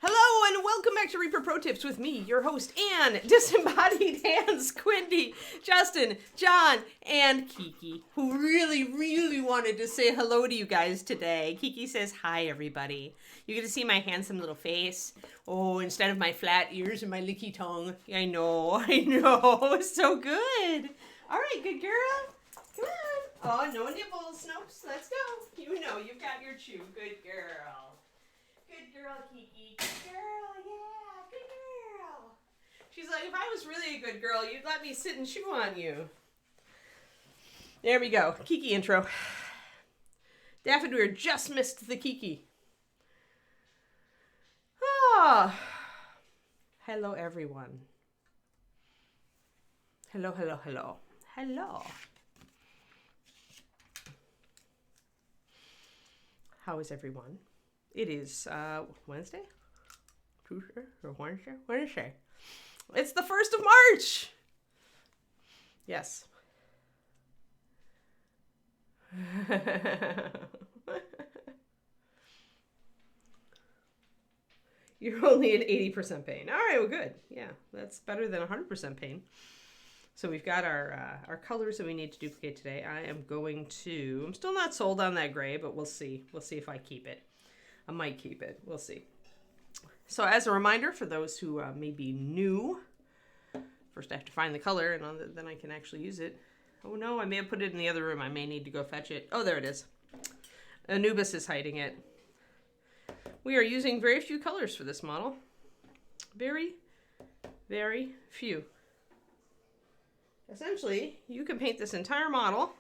Hello and welcome back to Reaper Pro Tips with me, your host, Anne, disembodied hands, Quindy, Justin, John, and Kiki, who really wanted to say hello to you guys today. Kiki says, hi, everybody. You get to see my handsome little face. Oh, instead of my flat ears and my licky tongue. I know. So good. All right, good girl. Come on. Oh, no nipples. Nope. Let's go. You know you've got your chew. Good girl. Good girl, Kiki. Good girl, yeah, good girl. She's like, if I was really a good girl, you'd let me sit and chew on you. There we go. Kiki intro. Daffodil just missed the Kiki. Ah. Hello, everyone. Hello. How is everyone? It is Wednesday? Tuesday or Wednesday? Wednesday. It's the 1st of March! Yes. You're only in 80% pain. All right, well, good. Yeah, that's better than 100% pain. So we've got our colors that we need to duplicate today. I'm still not sold on that gray, but we'll see. We'll see if I keep it. I might keep it. We'll see. So as a reminder for those who may be new, first I have to find the color and then I can actually use it. Oh no, I may have put it in the other room. I may need to go fetch it. Oh, there it is. Anubis is hiding it. We are using very few colors for this model. Very few. Essentially, you can paint this entire model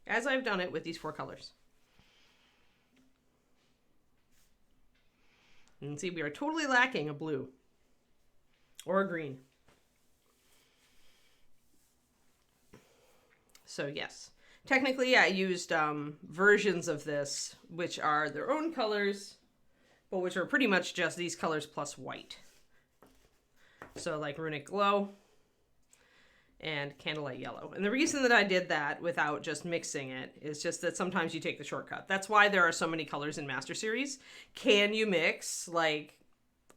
as I've done it with these 4 colors. You can see we are totally lacking a blue or a green. So yes, technically I used versions of this, which are their own colors, but which are pretty much just these colors plus white. So like Runic Glow and Candlelight Yellow. And the reason that I did that without just mixing it is just that sometimes you take the shortcut. That's why there are so many colors in Master Series. Can you mix like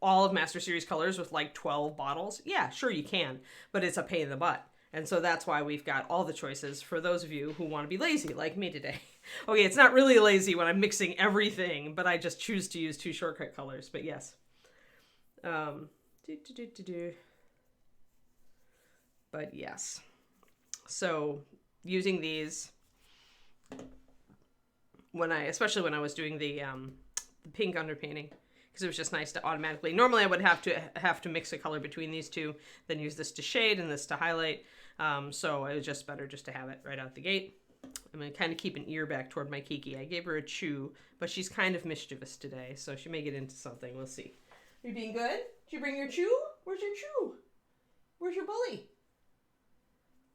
all of Master Series colors with like 12 bottles? Yeah, sure you can, but it's a pain in the butt. And so that's why we've got all the choices for those of you who want to be lazy like me today. Okay, it's not really lazy when I'm mixing everything, but I just choose to use 2 shortcut colors, but yes. But yes, so using these especially when I was doing the pink underpainting, because it was just nice to automatically. Normally I would have to mix a color between these two, then use this to shade and this to highlight. So it was just better just to have it right out the gate. I'm gonna kind of keep an ear back toward my Kiki. I gave her a chew, but she's kind of mischievous today, so she may get into something. We'll see. Are you being good? Did you bring your chew? Where's your chew? Where's your bully?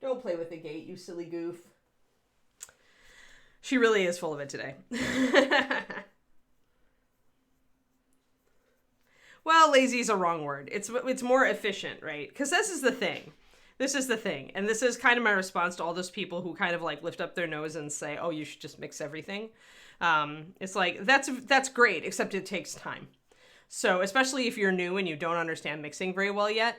Don't play with the gate, you silly goof. She really is full of it today. Well, lazy is a wrong word. It's more efficient, right? Because this is the thing. And this is kind of my response to all those people who kind of like lift up their nose and say, oh, you should just mix everything. It's like, that's great, except it takes time. So especially if you're new and you don't understand mixing very well yet,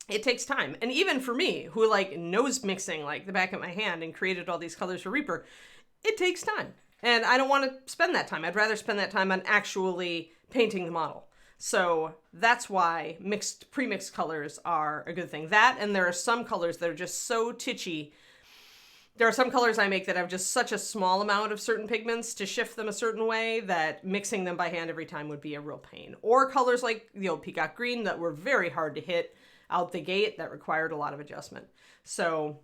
it takes time. And even for me, who like knows mixing like the back of my hand and created all these colors for Reaper, it takes time. And I don't want to spend that time. I'd rather spend that time on actually painting the model. So that's why pre-mixed colors are a good thing. That, and there are some colors that are just so titchy. There are some colors I make that have just such a small amount of certain pigments to shift them a certain way that mixing them by hand every time would be a real pain. Or colors like the old peacock green that were very hard to hit out the gate that required a lot of adjustment. So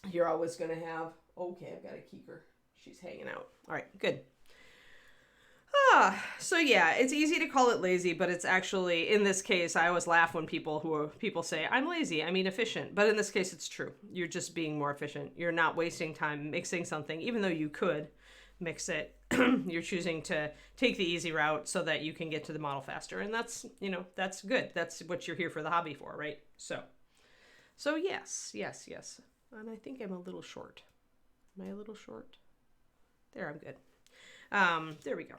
you're always going to have, okay, I've got to keep her. She's hanging out. All right, good. So yeah, it's easy to call it lazy, but it's actually, in this case, I always laugh when people say, I'm lazy, I mean efficient. But in this case, it's true. You're just being more efficient. You're not wasting time mixing something, even though you could mix it. You're choosing to take the easy route so that you can get to the model faster. And that's, that's good. That's what you're here for the hobby for, right? So yes. And I think I'm a little short. Am I a little short? There, I'm good. There we go.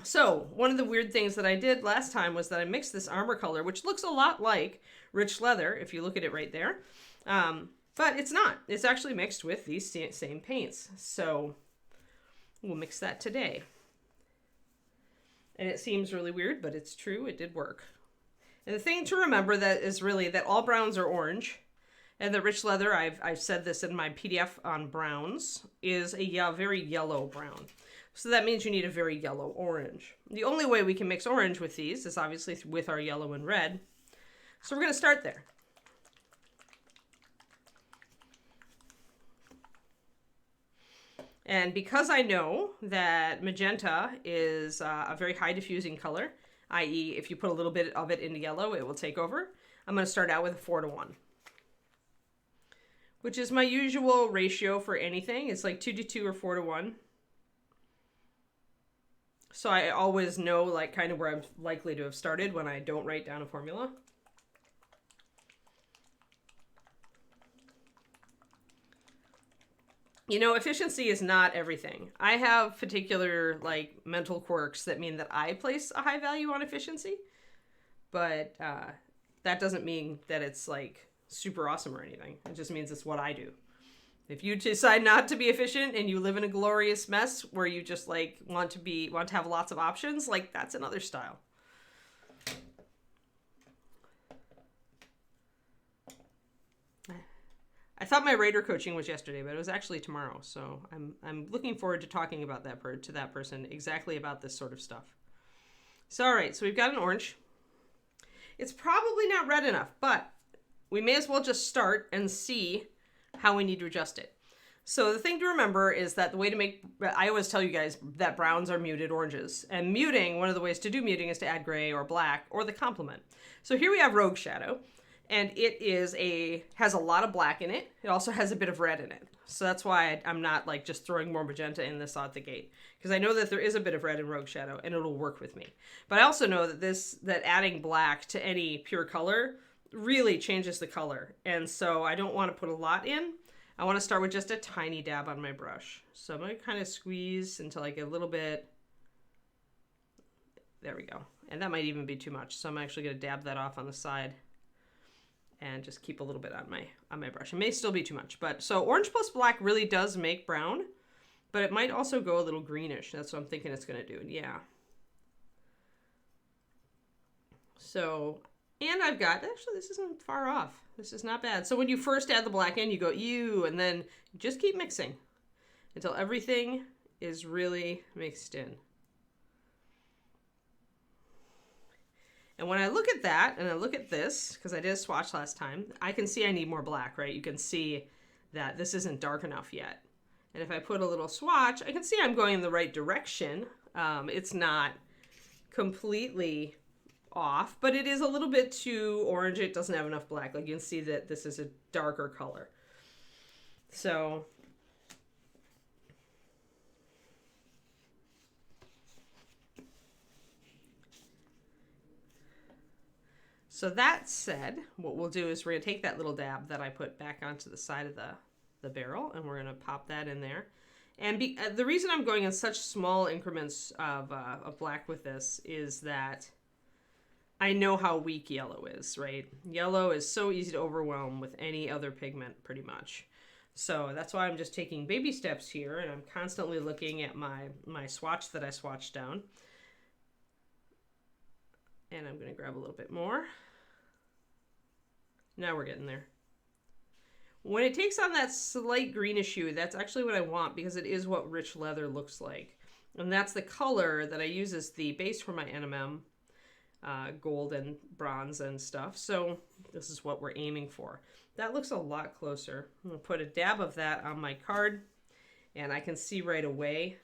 So one of the weird things that I did last time was that I mixed this armor color, which looks a lot like rich leather, if you look at it right there. But it's not. It's actually mixed with these same paints. So we'll mix that today. And it seems really weird, but it's true. It did work. And the thing to remember that is really that all browns are orange. And the rich leather, I've said this in my PDF on browns, is a very yellow brown. So that means you need a very yellow orange. The only way we can mix orange with these is obviously with our yellow and red. So we're going to start there. And because I know that magenta is a very high diffusing color, i.e. if you put a little bit of it into yellow, it will take over, I'm going to start out with a 4:1. Which is my usual ratio for anything. It's like 2:2 or 4:1. So I always know like kind of where I'm likely to have started when I don't write down a formula. You know, efficiency is not everything. I have particular like mental quirks that mean that I place a high value on efficiency, but that doesn't mean that it's like super awesome or anything. It just means it's what I do. If you decide not to be efficient and you live in a glorious mess where you just like want to have lots of options, like that's another style. I thought my writer coaching was yesterday, but it was actually tomorrow. So I'm looking forward to talking about that to that person exactly about this sort of stuff. So all right, so we've got an orange. It's probably not red enough, but we may as well just start and see how we need to adjust it. So the thing to remember is that the way to make, I always tell you guys that browns are muted oranges. And muting, one of the ways to do muting is to add gray or black or the complement. So here we have Rogue Shadow, and it has a lot of black in it. It also has a bit of red in it. So that's why I'm not like just throwing more magenta in this out the gate. Because I know that there is a bit of red in Rogue Shadow and it'll work with me. But I also know that adding black to any pure color really changes the color. And so I don't want to put a lot in. I want to start with just a tiny dab on my brush. So I'm going to kind of squeeze until I get a little bit. There we go. And that might even be too much. So I'm actually going to dab that off on the side and just keep a little bit on my brush. It may still be too much, but so orange plus black really does make brown, but it might also go a little greenish. That's what I'm thinking it's going to do. Yeah. So, and I've got, actually this isn't far off. This is not bad. So when you first add the black in, you go, ew, and then just keep mixing until everything is really mixed in. And when I look at that, and I look at this, because I did a swatch last time, I can see I need more black, right? You can see that this isn't dark enough yet. And if I put a little swatch, I can see I'm going in the right direction. It's not completely off, but it is a little bit too orange. It doesn't have enough black. Like you can see that this is a darker color. So that said, what we'll do is we're going to take that little dab that I put back onto the side of the barrel, and we're going to pop that in there. And the reason I'm going in such small increments of black with this is that I know how weak yellow is, right? Yellow is so easy to overwhelm with any other pigment, pretty much. So that's why I'm just taking baby steps here, and I'm constantly looking at my swatch that I swatched down. And I'm going to grab a little bit more. Now we're getting there. When it takes on that slight greenish hue, that's actually what I want because it is what rich leather looks like. And that's the color that I use as the base for my NMM, gold and bronze and stuff. So this is what we're aiming for. That looks a lot closer. I'm going to put a dab of that on my card, and I can see right away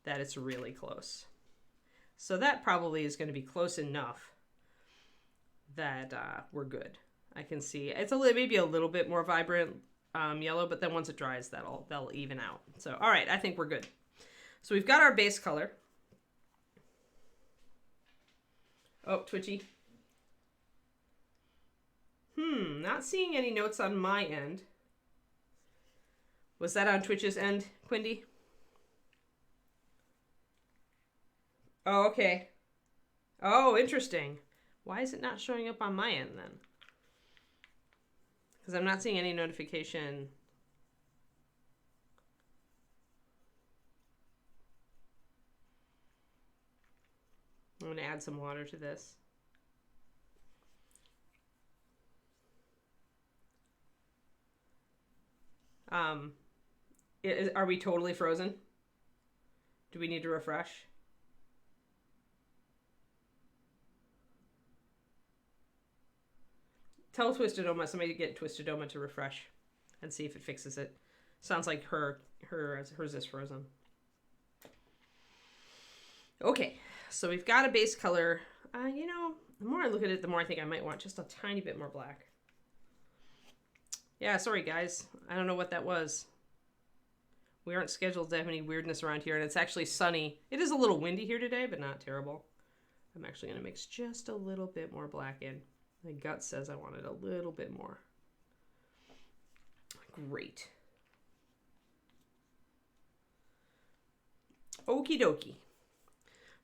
that it's really close. So that probably is going to be close enough that we're good. I can see it's maybe a little bit more vibrant yellow, but then once it dries, that'll even out. So, all right, I think we're good. So we've got our base color. Oh, twitchy. Not seeing any notes on my end. Was that on Twitch's end, Quindy? Oh, okay. Oh, interesting. Why is it not showing up on my end then? Because I'm not seeing any notification. I'm going to add some water to this. Are we totally frozen? Do we need to refresh? Tell Twistedoma, somebody get Twistedoma to refresh and see if it fixes it. Sounds like hers is frozen. Okay, so we've got a base color. You know, the more I look at it, the more I think I might want just a tiny bit more black. Yeah, sorry guys. I don't know what that was. We aren't scheduled to have any weirdness around here, and it's actually sunny. It is a little windy here today, but not terrible. I'm actually going to mix just a little bit more black in. My gut says I wanted a little bit more. Great. Okie dokie.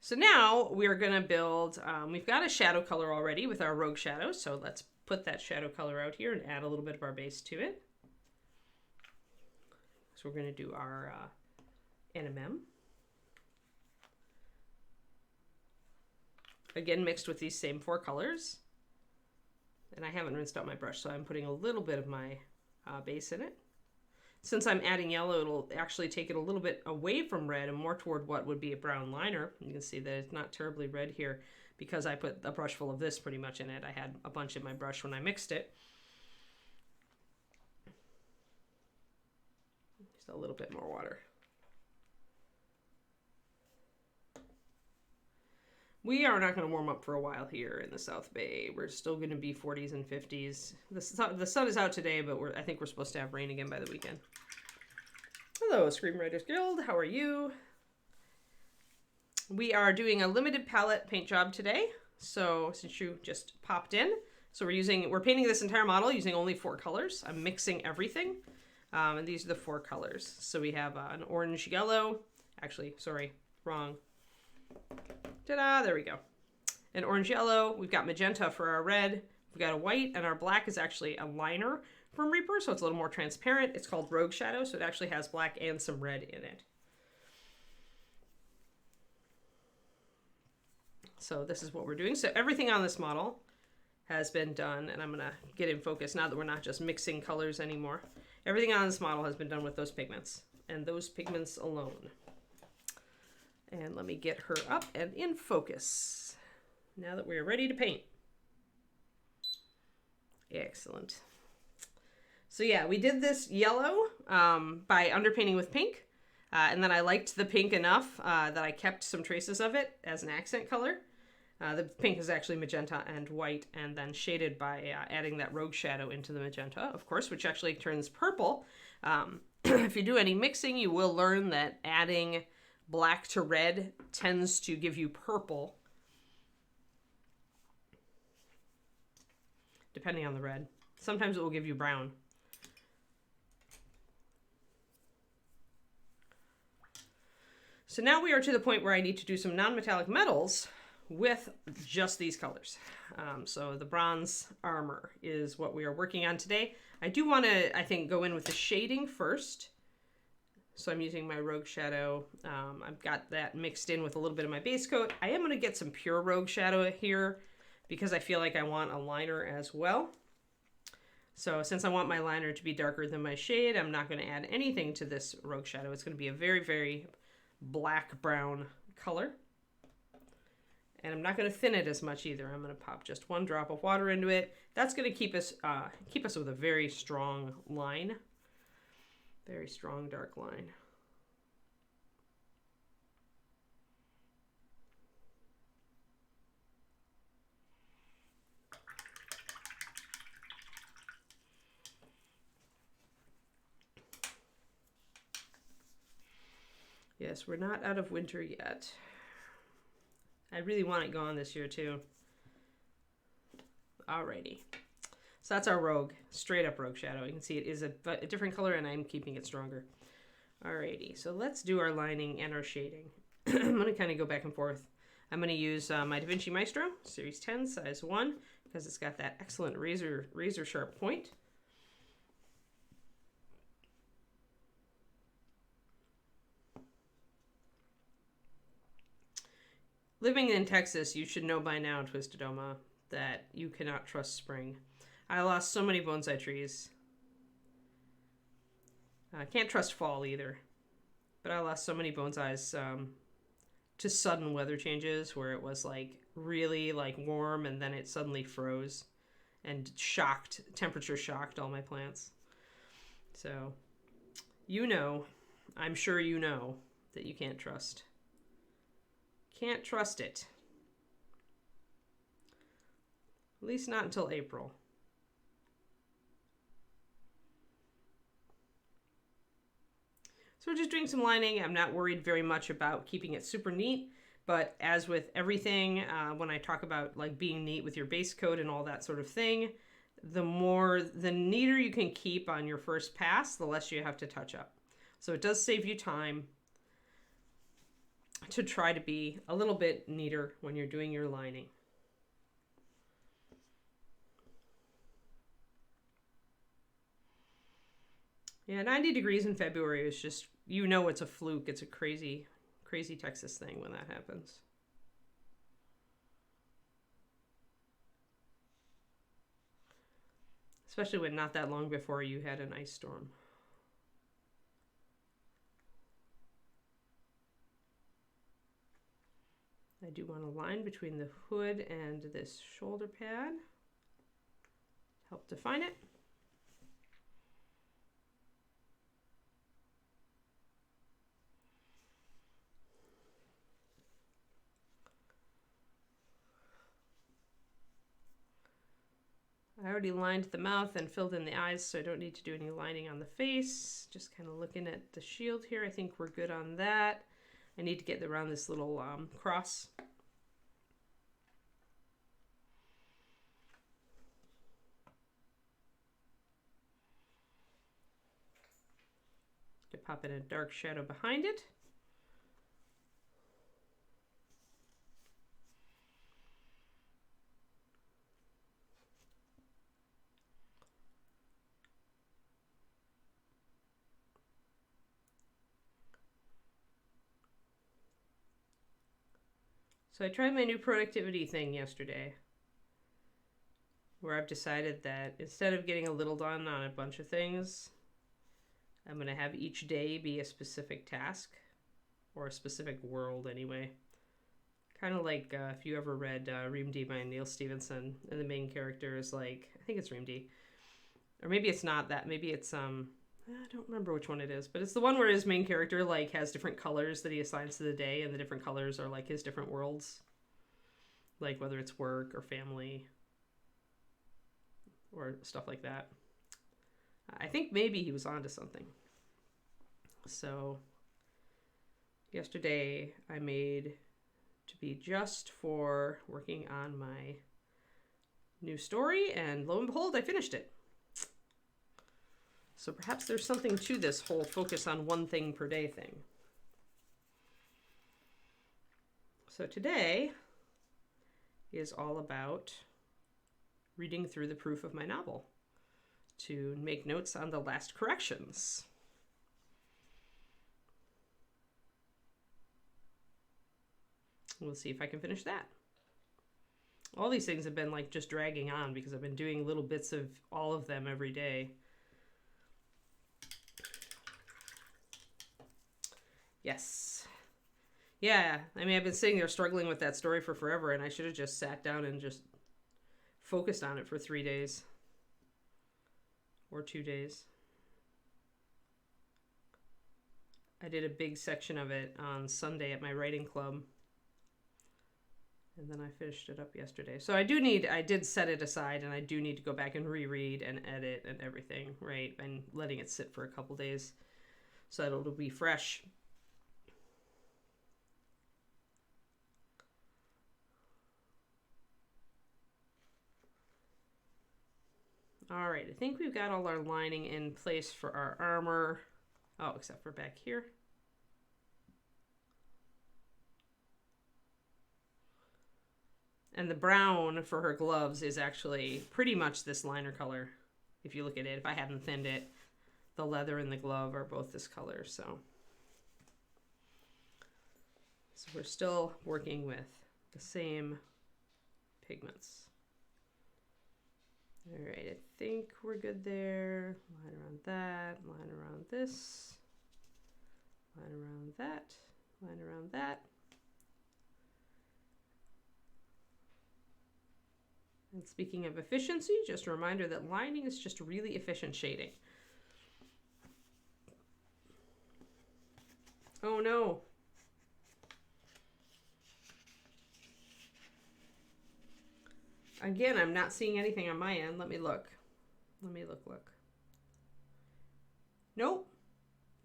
So now we're going to build, we've got a shadow color already with our rogue shadow, so let's put that shadow color out here and add a little bit of our base to it. So we're going to do our NMM. Again, mixed with these same 4 colors. And I haven't rinsed out my brush, so I'm putting a little bit of my base in it. Since I'm adding yellow, it'll actually take it a little bit away from red and more toward what would be a brown liner. You can see that it's not terribly red here because I put a brush full of this pretty much in it. I had a bunch in my brush when I mixed it. Just a little bit more water. We are not going to warm up for a while here in the South Bay. We're still going to be 40s and 50s. The sun is out today, but I think we're supposed to have rain again by the weekend. Hello, Screenwriters Guild. How are you? We are doing a limited palette paint job today. So since you just popped in, so we're painting this entire model using only 4 colors. I'm mixing everything. And these are the 4 colors. So we have an orange yellow. Actually, sorry, wrong. Ta-da, there we go. An orange yellow, we've got magenta for our red, we've got a white, and our black is actually a liner from Reaper, so it's a little more transparent. It's called Rogue Shadow, so it actually has black and some red in it. So this is what we're doing. So everything on this model has been done, and I'm going to get in focus now that we're not just mixing colors anymore. Everything on this model has been done with those pigments, and those pigments alone. And let me get her up and in focus now that we're ready to paint. Excellent. So yeah, we did this yellow by underpainting with pink. And then I liked the pink enough that I kept some traces of it as an accent color. The pink is actually magenta and white, and then shaded by adding that rogue shadow into the magenta, of course, which actually turns purple. If you do any mixing, you will learn that adding black to red tends to give you purple, depending on the red. Sometimes it will give you brown. So now we are to the point where I need to do some non-metallic metals with just these colors. So the bronze armor is what we are working on today. I do want to, I think, go in with the shading first. So I'm using my Rogue Shadow. I've got that mixed in with a little bit of my base coat. I am going to get some pure Rogue Shadow here because I feel like I want a liner as well. So since I want my liner to be darker than my shade, I'm not going to add anything to this Rogue Shadow. It's going to be a very, very black-brown color. And I'm not going to thin it as much either. I'm going to pop just 1 drop of water into it. That's going to keep us with a very strong line. Very strong dark line. Yes, we're not out of winter yet. I really want it gone this year too. Alrighty. So that's our rogue, straight up rogue shadow. You can see it is a different color, and I'm keeping it stronger. Alrighty, so let's do our lining and our shading. I'm going to kind of go back and forth. I'm going to use my Da Vinci Maestro, Series 10, size 1, because it's got that excellent razor sharp point. Living in Texas, you should know by now, Twisted Oma, that you cannot trust spring. I lost so many bonsai trees. I can't trust fall either. But I lost so many bonsais to sudden weather changes where it was like really like warm and then it suddenly froze and temperature shocked all my plants. So, you know, I'm sure you know that you can't trust. Can't trust it. At least not until April. So we're just doing some lining. I'm not worried very much about keeping it super neat, but as with everything, when I talk about like being neat with your base coat and all that sort of thing, the neater you can keep on your first pass, the less you have to touch up. So it does save you time to try to be a little bit neater when you're doing your lining. Yeah, 90 degrees in February is just, you know, it's a fluke. It's a crazy, crazy Texas thing when that happens. Especially when not that long before you had an ice storm. I do want a line between the hood and this shoulder pad. Help define it. I already lined the mouth and filled in the eyes, so I don't need to do any lining on the face. Just kind of looking at the shield here. I think we're good on that. I need to get around this little cross. To pop in a dark shadow behind it. So I tried my new productivity thing yesterday, where I've decided that instead of getting a little done on a bunch of things, I'm going to have each day be a specific task, or a specific world anyway. Kind of like if you ever read Ream D by Neil Stephenson, and the main character is like, I think it's Ream D. Or maybe it's not that, maybe it's, I don't remember which one it is, but it's the one where his main character like has different colors that he assigns to the day, and the different colors are like his different worlds. Like whether it's work or family or stuff like that. I think maybe he was onto something. So yesterday I made to be just for working on my new story, and lo and behold, I finished it. So perhaps there's something to this whole focus on one thing per day thing. So today is all about reading through the proof of my novel to make notes on the last corrections. We'll see if I can finish that. All these things have been like just dragging on because I've been doing little bits of all of them every day. Yes. Yeah, I mean, I've been sitting there struggling with that story for forever, and I should have just sat down and just focused on it for 3 days. Or 2 days. I did a big section of it on Sunday at my writing club. And then I finished it up yesterday. So I did set it aside, and I do need to go back and reread and edit and everything, right? And letting it sit for a couple days so that it'll be fresh. All right, I think we've got all our lining in place for our armor. Oh, except for back here. And the brown for her gloves is actually pretty much this liner color. If you look at it, if I hadn't thinned it, the leather and the glove are both this color, so we're still working with the same pigments. All right, I think we're good there. Line around that, line around this, line around that, line around that. And speaking of efficiency, just a reminder that lining is just really efficient shading. Oh no. Again, I'm not seeing anything on my end. Let me look. Let me look. Nope.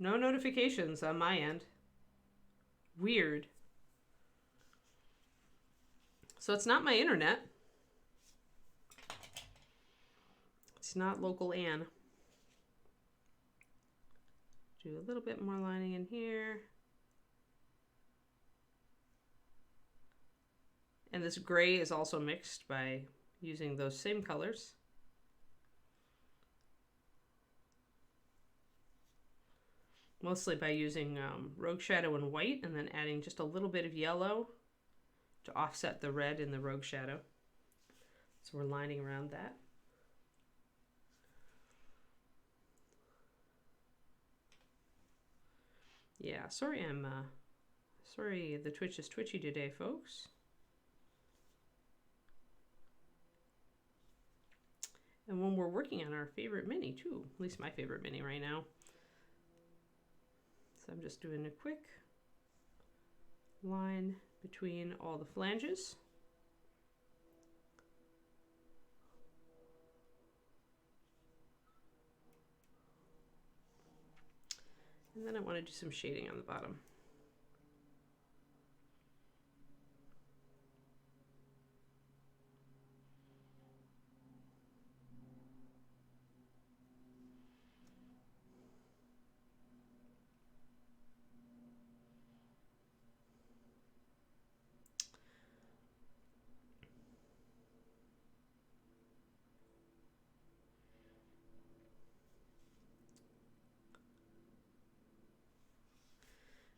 No notifications on my end. Weird. So it's not my internet. It's not local Ann. Do a little bit more lining in here. And this gray is also mixed by using those same colors. Mostly by using Rogue Shadow and white, and then adding just a little bit of yellow to offset the red in the Rogue Shadow. So we're lining around that. Yeah, sorry the Twitch is twitchy today, folks. And when we're working on our favorite mini too, at least my favorite mini right now. So I'm just doing a quick line between all the flanges. And then I want to do some shading on the bottom.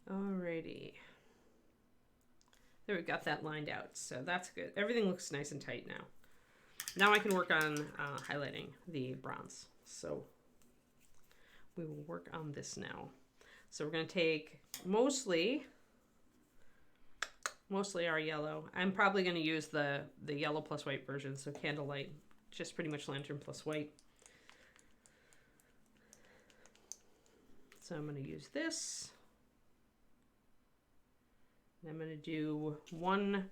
Alrighty. There, we got that lined out, so that's good. Everything looks nice and tight now. Now I can work on highlighting the bronze. So we will work on this now. So we're going to take mostly our yellow. I'm probably going to use the yellow plus white version, so candlelight, just pretty much lantern plus white. So I'm going to use this. I'm going to do one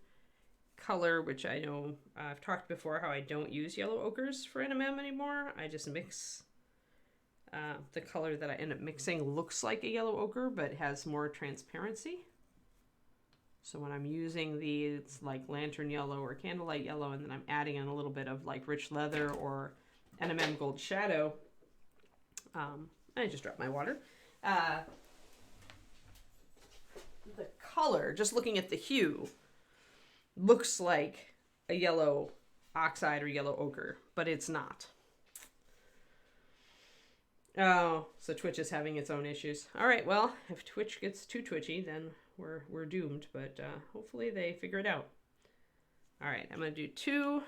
color, which I know I've talked before how I don't use yellow ochres for NMM anymore. I just mix the color that I end up mixing looks like a yellow ochre, but has more transparency. So when I'm using these like lantern yellow or candlelight yellow, and then I'm adding in a little bit of like rich leather or NMM gold shadow, I just dropped my water. The color, just looking at the hue, looks like a yellow oxide or yellow ochre, but it's not. Oh, so Twitch is having its own issues. All right, well, if Twitch gets too twitchy, then we're doomed, but hopefully they figure it out. All right, I'm going to do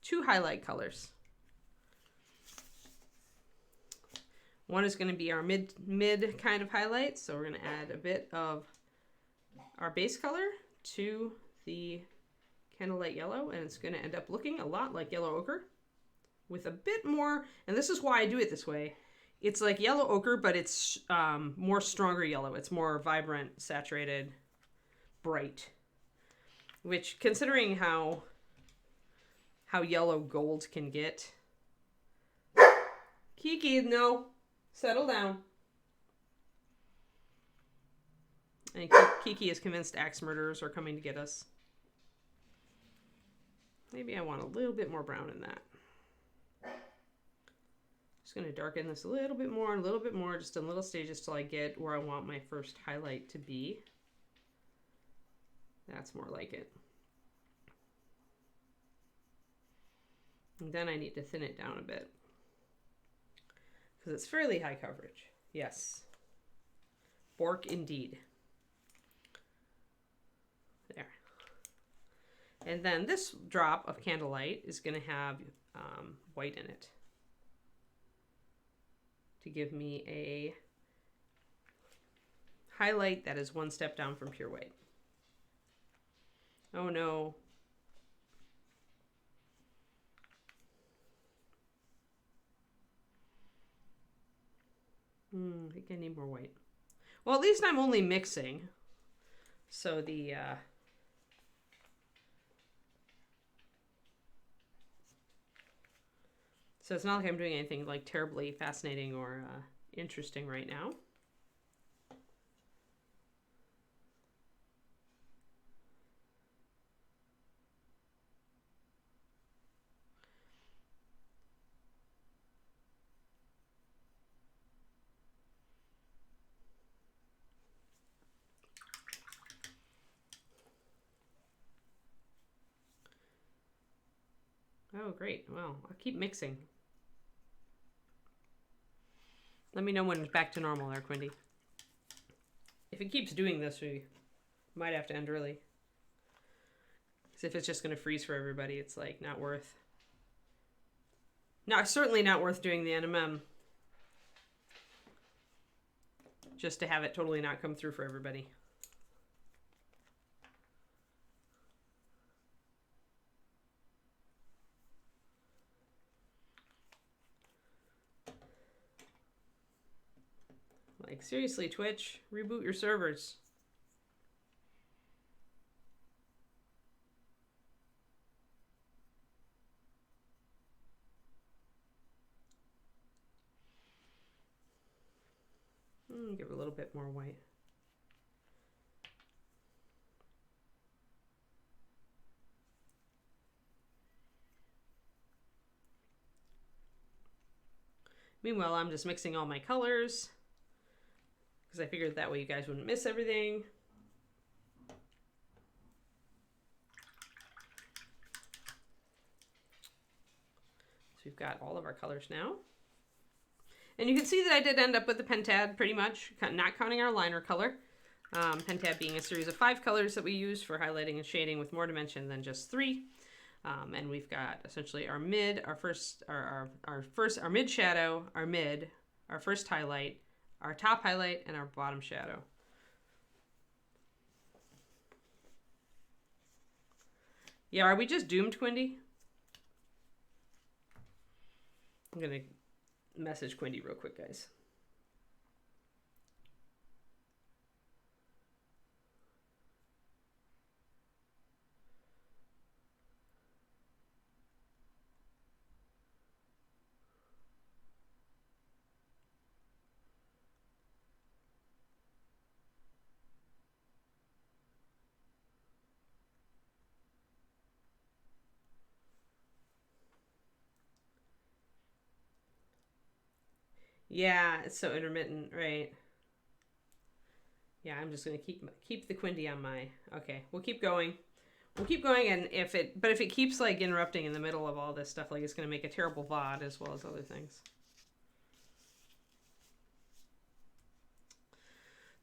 two highlight colors. One is going to be our mid kind of highlight, so we're going to add a bit of our base color to the candlelight yellow, and it's going to end up looking a lot like yellow ochre with a bit more, and this is why I do it this way. It's like yellow ochre, but it's more stronger yellow. It's more vibrant, saturated, bright, which, considering how yellow gold can get. Kiki, no, settle down. And Kiki is convinced axe murderers are coming to get us. Maybe I want a little bit more brown in that. going to darken this a little bit more, just in little stages till I get where I want my first highlight to be. That's more like it. And then I need to thin it down a bit because it's fairly high coverage. Yes. Bork indeed. There. And then this drop of Candlelight is going to have white in it to give me a highlight that is one step down from pure white. Oh no. I think I need more white. Well, at least I'm only mixing. So the so it's not like I'm doing anything like terribly fascinating or interesting right now. Oh, great. Well, I'll keep mixing. Let me know when it's back to normal there, Quindy. If it keeps doing this, we might have to end early. Because if it's just going to freeze for everybody, it's like not worth. No, certainly not worth doing the NMM. Just to have it totally not come through for everybody. Like, seriously, Twitch, reboot your servers. Give it a little bit more white. Meanwhile, I'm just mixing all my colors, because I figured that way you guys wouldn't miss everything. So we've got all of our colors now. And you can see that I did end up with the Pentad pretty much, not counting our liner color. Pentad being a series of 5 colors that we use for highlighting and shading with more dimension than just 3. And we've got essentially our mid, our mid shadow, our first highlight, our top highlight, and our bottom shadow. Yeah, are we just doomed, Quindy? I'm gonna message Quindy real quick, guys. Yeah, it's so intermittent, right? Yeah, I'm just gonna keep the Quindy on my. Okay, we'll keep going. We'll keep going, and if it keeps like interrupting in the middle of all this stuff, like it's gonna make a terrible VOD as well as other things.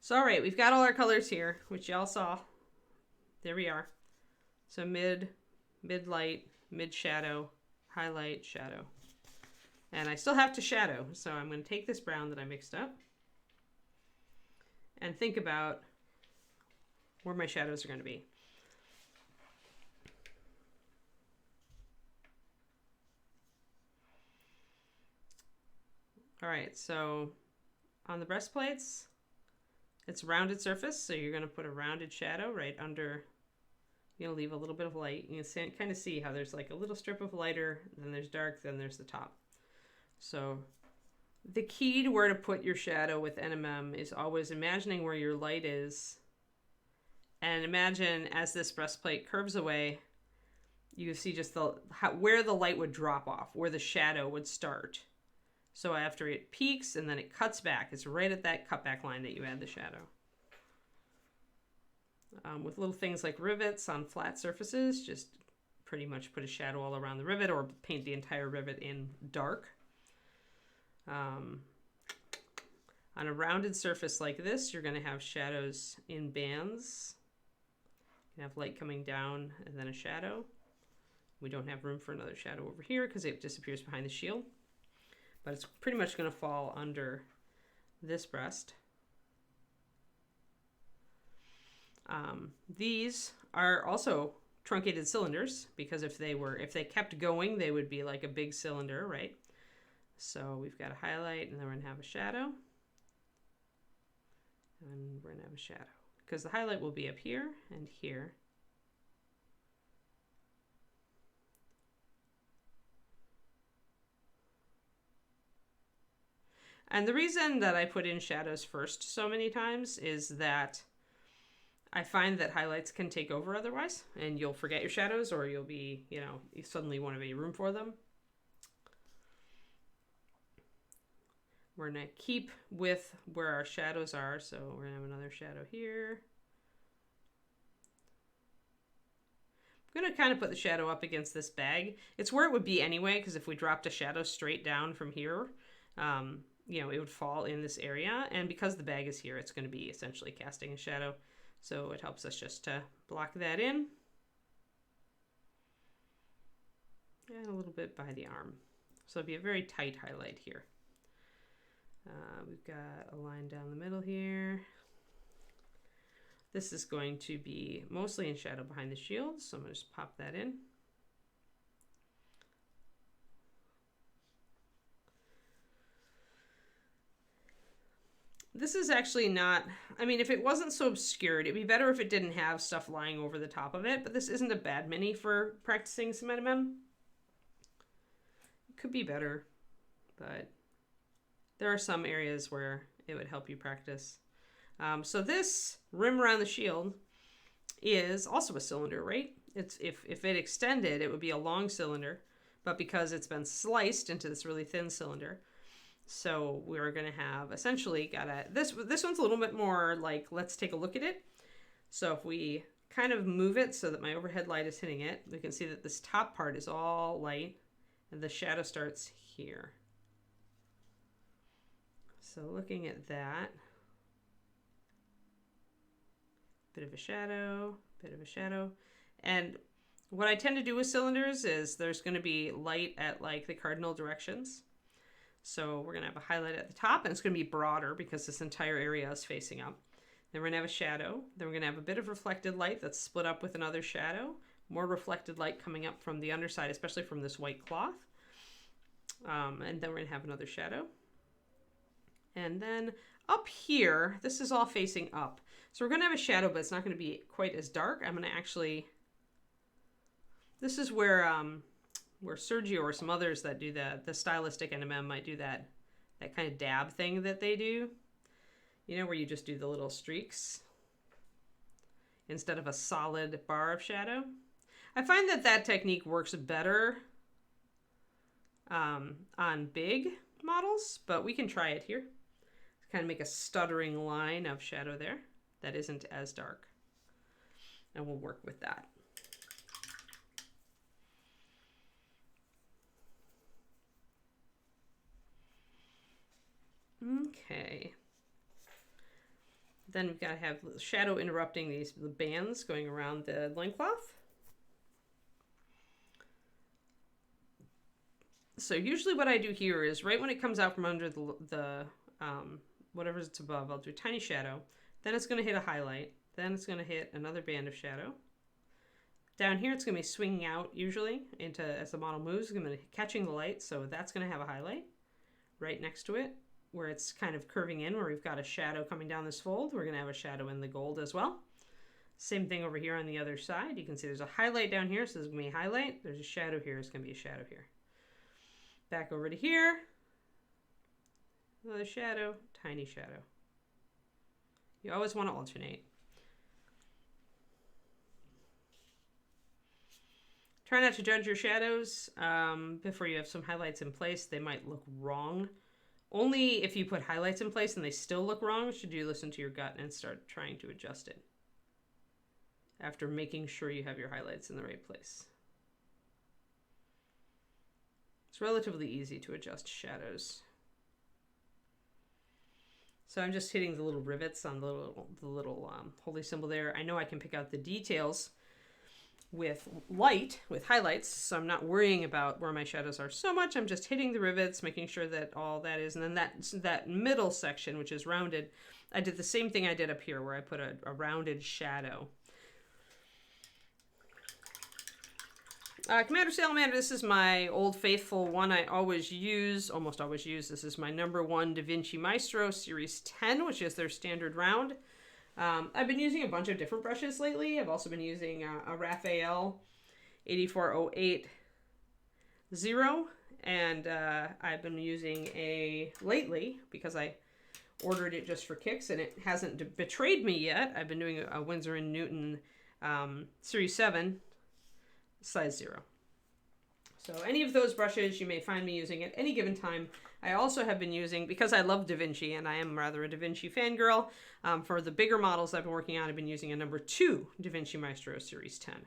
So all right, we've got all our colors here, which y'all saw. There we are. So mid light, mid shadow, highlight, shadow. And I still have to shadow, so I'm going to take this brown that I mixed up and think about where my shadows are going to be. All right, so on the breastplates, it's a rounded surface, so you're going to put a rounded shadow right under. You're going to leave a little bit of light. You can kind of see how there's like a little strip of lighter, then there's dark, then there's the top. So the key to where to put your shadow with NMM is always imagining where your light is. And imagine as this breastplate curves away, you see just where the light would drop off, where the shadow would start. So after it peaks and then it cuts back, it's right at that cutback line that you add the shadow. With little things like rivets on flat surfaces, just pretty much put a shadow all around the rivet or paint the entire rivet in dark. On a rounded surface like this, you're going to have shadows in bands. You have light coming down and then a shadow. We don't have room for another shadow over here because it disappears behind the shield. But it's pretty much going to fall under this breast. These are also truncated cylinders because if they kept going, they would be like a big cylinder, right? So we've got a highlight and then we're going to have a shadow. And we're going to have a shadow because the highlight will be up here and here. And the reason that I put in shadows first so many times is that I find that highlights can take over otherwise, and you'll forget your shadows, or you'll be, you suddenly want to make room for them. We're going to keep with where our shadows are, so we're going to have another shadow here. I'm going to kind of put the shadow up against this bag. It's where it would be anyway, because if we dropped a shadow straight down from here, it would fall in this area, and because the bag is here, it's going to be essentially casting a shadow. So it helps us just to block that in. And a little bit by the arm. So it'll be a very tight highlight here. We've got a line down the middle here. This is going to be mostly in shadow behind the shield, so I'm going to just pop that in. This is actually not, if it wasn't so obscured, it'd be better if it didn't have stuff lying over the top of it, but this isn't a bad mini for practicing some MM. It could be better, but there are some areas where it would help you practice. So this rim around the shield is also a cylinder, right? It's if it extended, it would be a long cylinder, but because it's been sliced into this really thin cylinder, so we're going to have essentially this one's a little bit more like, let's take a look at it. So if we kind of move it so that my overhead light is hitting it, we can see that this top part is all light and the shadow starts here. So looking at that, bit of a shadow, And what I tend to do with cylinders is there's going to be light at like the cardinal directions. So we're going to have a highlight at the top, and it's going to be broader because this entire area is facing up. Then we're going to have a shadow. Then we're going to have a bit of reflected light that's split up with another shadow. More reflected light coming up from the underside, especially from this white cloth. And then we're going to have another shadow. And then up here, this is all facing up. So we're going to have a shadow, but it's not going to be quite as dark. I'm going to actually... This is where Sergio or some others that do the stylistic NMM might do that kind of dab thing that they do. Where you just do the little streaks instead of a solid bar of shadow. I find that technique works better on big models, but we can try it here. Kind of make a stuttering line of shadow there that isn't as dark. And we'll work with that. Okay. Then we've got to have shadow interrupting the bands going around the loincloth. So usually what I do here is right when it comes out from under the whatever's it's above, I'll do a tiny shadow. Then it's going to hit a highlight. Then it's going to hit another band of shadow. Down here it's going to be swinging out usually as the model moves. It's going to be catching the light, so that's going to have a highlight right next to it, where it's kind of curving in, where we've got a shadow coming down this fold. We're going to have a shadow in the gold as well. Same thing over here on the other side. You can see there's a highlight down here, so there's going to be a highlight. There's a shadow here, there's going to be a shadow here. Back over to here. Another shadow, tiny shadow. You always want to alternate. Try not to judge your shadows before you have some highlights in place. They might look wrong Only if you put highlights in place and they still look wrong should you listen to your gut and start trying to adjust it after making sure you have your highlights in the right place. It's relatively easy to adjust shadows. So I'm just hitting the little rivets on the little holy symbol there. I know I can pick out the details with light, with highlights, so I'm not worrying about where my shadows are so much. I'm just hitting the rivets, making sure that all that is, and then that middle section, which is rounded, I did the same thing I did up here, where I put a rounded shadow. Commander Salamander, this is my old faithful one I always use, almost always use. This is my #1 Da Vinci Maestro Series 10, which is their standard round. I've been using a bunch of different brushes lately. I've also been using a Raphael 8408 0, and I've been using lately, because I ordered it just for kicks and it hasn't betrayed me yet, I've been doing a Winsor & Newton Series 7 size 0. So any of those brushes you may find me using at any given time. I also have been using, because I love Da Vinci and I am rather a Da Vinci fangirl, for the bigger models I've been working on, I've been using a #2 Da Vinci Maestro Series 10.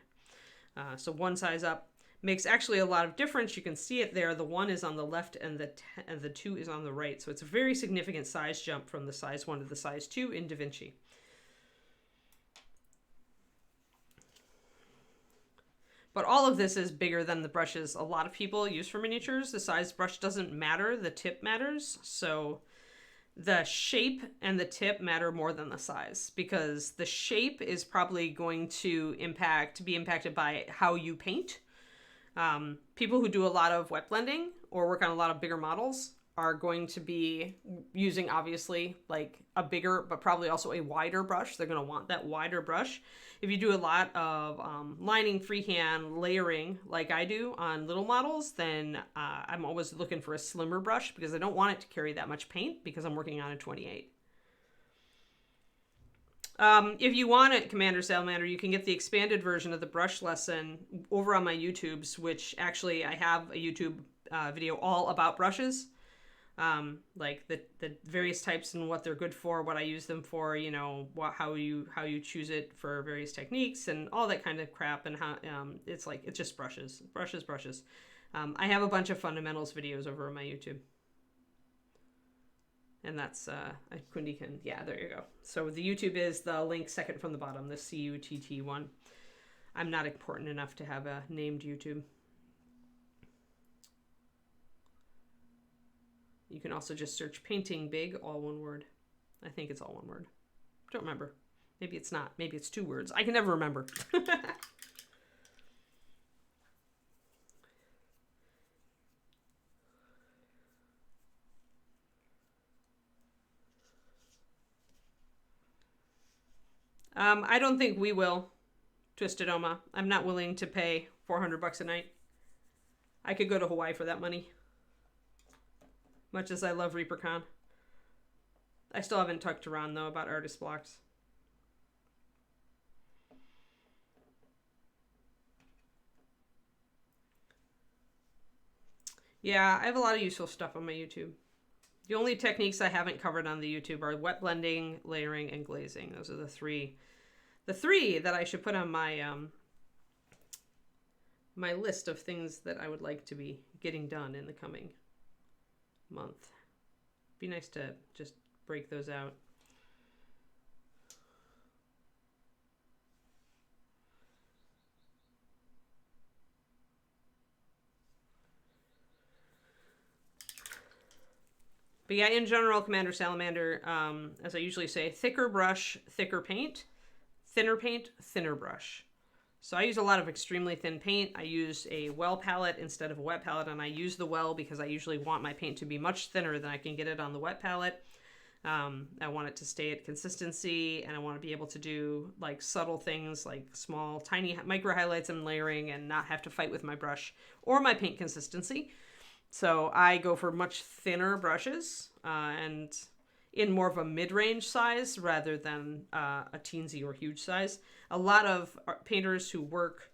So one size up makes actually a lot of difference. You can see it there. The 1 is on the left and the 2 is on the right. So it's a very significant size jump from the size 1 to the size 2 in Da Vinci. But all of this is bigger than the brushes a lot of people use for miniatures. The size brush doesn't matter, the tip matters. So the shape and the tip matter more than the size, because the shape is probably going to be impacted by how you paint. People who do a lot of wet blending or work on a lot of bigger models are going to be using, obviously, like a bigger, but probably also a wider brush. They're going to want that wider brush. If you do a lot of lining, freehand, layering, like I do on little models, then I'm always looking for a slimmer brush, because I don't want it to carry that much paint, because I'm working on a 28. If you want it, Commander Salamander, you can get the expanded version of the brush lesson over on my YouTubes, which actually I have a YouTube video all about brushes. Like the various types and what they're good for, what I use them for, you know, how you choose it for various techniques and all that kind of crap, and how it's just brushes. I have a bunch of fundamentals videos over on my YouTube. And that's yeah, there you go. So the YouTube is the link second from the bottom, the CUTT one. I'm not important enough to have a named YouTube. You can also just search painting big, all one word. I think it's all one word. Don't remember. Maybe it's not. Maybe it's 2 words. I can never remember. I don't think we will, Twisted Oma. I'm not willing to pay $400 a night. I could go to Hawaii for that money. Much as I love ReaperCon. I still haven't talked to Ron, though, about artist blocks. Yeah, I have a lot of useful stuff on my YouTube. The only techniques I haven't covered on the YouTube are wet blending, layering, and glazing. Those are the three that I should put on my my list of things that I would like to be getting done in the coming month. Be nice to just break those out. But yeah, in general, Commander Salamander, as I usually say, thicker brush, thicker paint, thinner paint, thinner brush. So I use a lot of extremely thin paint. I use a well palette instead of a wet palette, and I use the well because I usually want my paint to be much thinner than I can get it on the wet palette. I want it to stay at consistency, and I want to be able to do like subtle things like small, tiny micro highlights and layering, and not have to fight with my brush or my paint consistency. So I go for much thinner brushes and in more of a mid-range size rather than a teensy or huge size. A lot of painters who work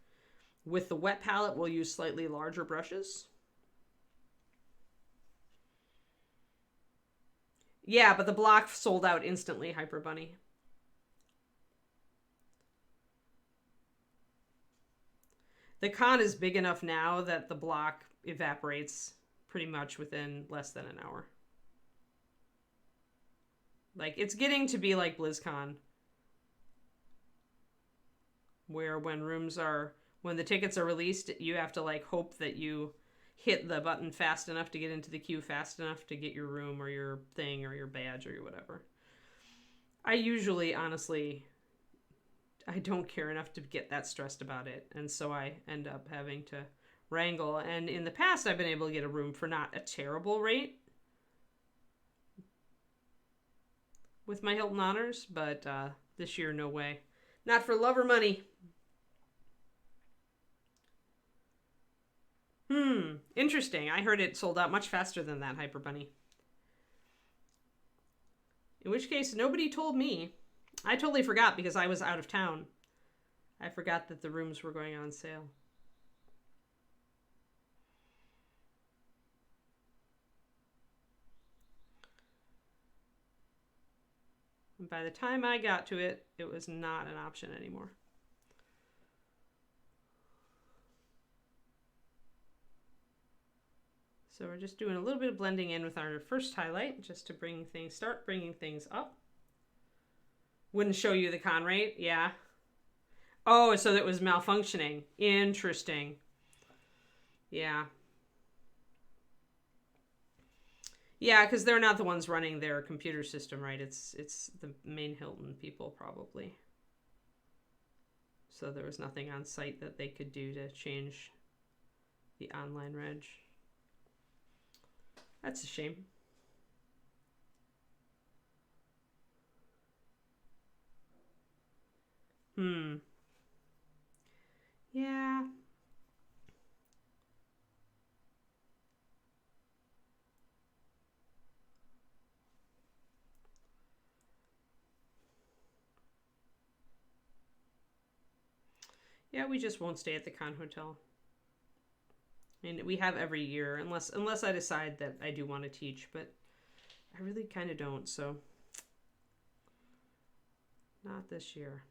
with the wet palette will use slightly larger brushes. Yeah, but the block sold out instantly, Hyper Bunny. The con is big enough now that the block evaporates pretty much within less than an hour. Like, it's getting to be like BlizzCon, where when the tickets are released, you have to like hope that you hit the button fast enough to get into the queue fast enough to get your room or your thing or your badge or your whatever. I usually, honestly, I don't care enough to get that stressed about it, and so I end up having to wrangle. And in the past, I've been able to get a room for not a terrible rate with my Hilton Honors, but this year, no way. Not for love or money. Interesting. I heard it sold out much faster than that, Hyper Bunny. In which case, nobody told me. I totally forgot because I was out of town. I forgot that the rooms were going on sale. And by the time I got to it, it was not an option anymore. So we're just doing a little bit of blending in with our first highlight just to start bringing things up. Wouldn't show you the con rate, yeah. Oh, so that was malfunctioning. Interesting. Yeah. Yeah, because they're not the ones running their computer system, right? It's the main Hilton people, probably. So there was nothing on site that they could do to change the online reg. That's a shame. Yeah. Yeah, we just won't stay at the Con Hotel. And we have every year, unless I decide that I do want to teach, but I really kind of don't, so not this year.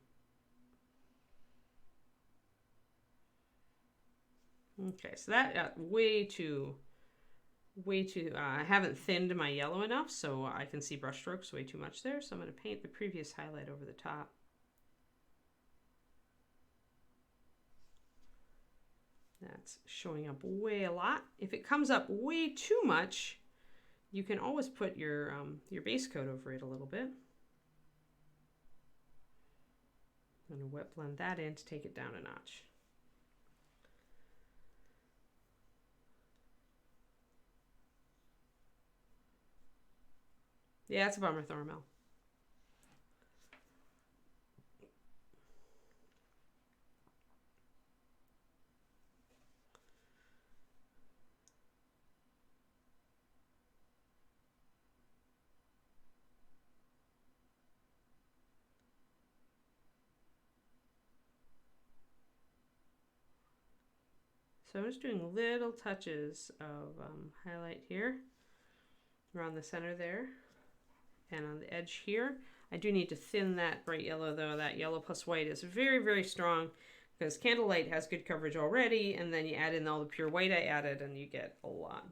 Okay, so that got way too, I haven't thinned my yellow enough, so I can see brush strokes way too much there, so I'm going to paint the previous highlight over the top. That's showing up way a lot. If it comes up way too much, you can always put your base coat over it a little bit. I'm going to wet blend that in to take it down a notch. Yeah, it's a bummer, Thormel. So I'm just doing little touches of highlight here, around the center there, and on the edge here. I do need to thin that bright yellow though. That yellow plus white is very, very strong because Candlelight has good coverage already, and then you add in all the pure white I added and you get a lot.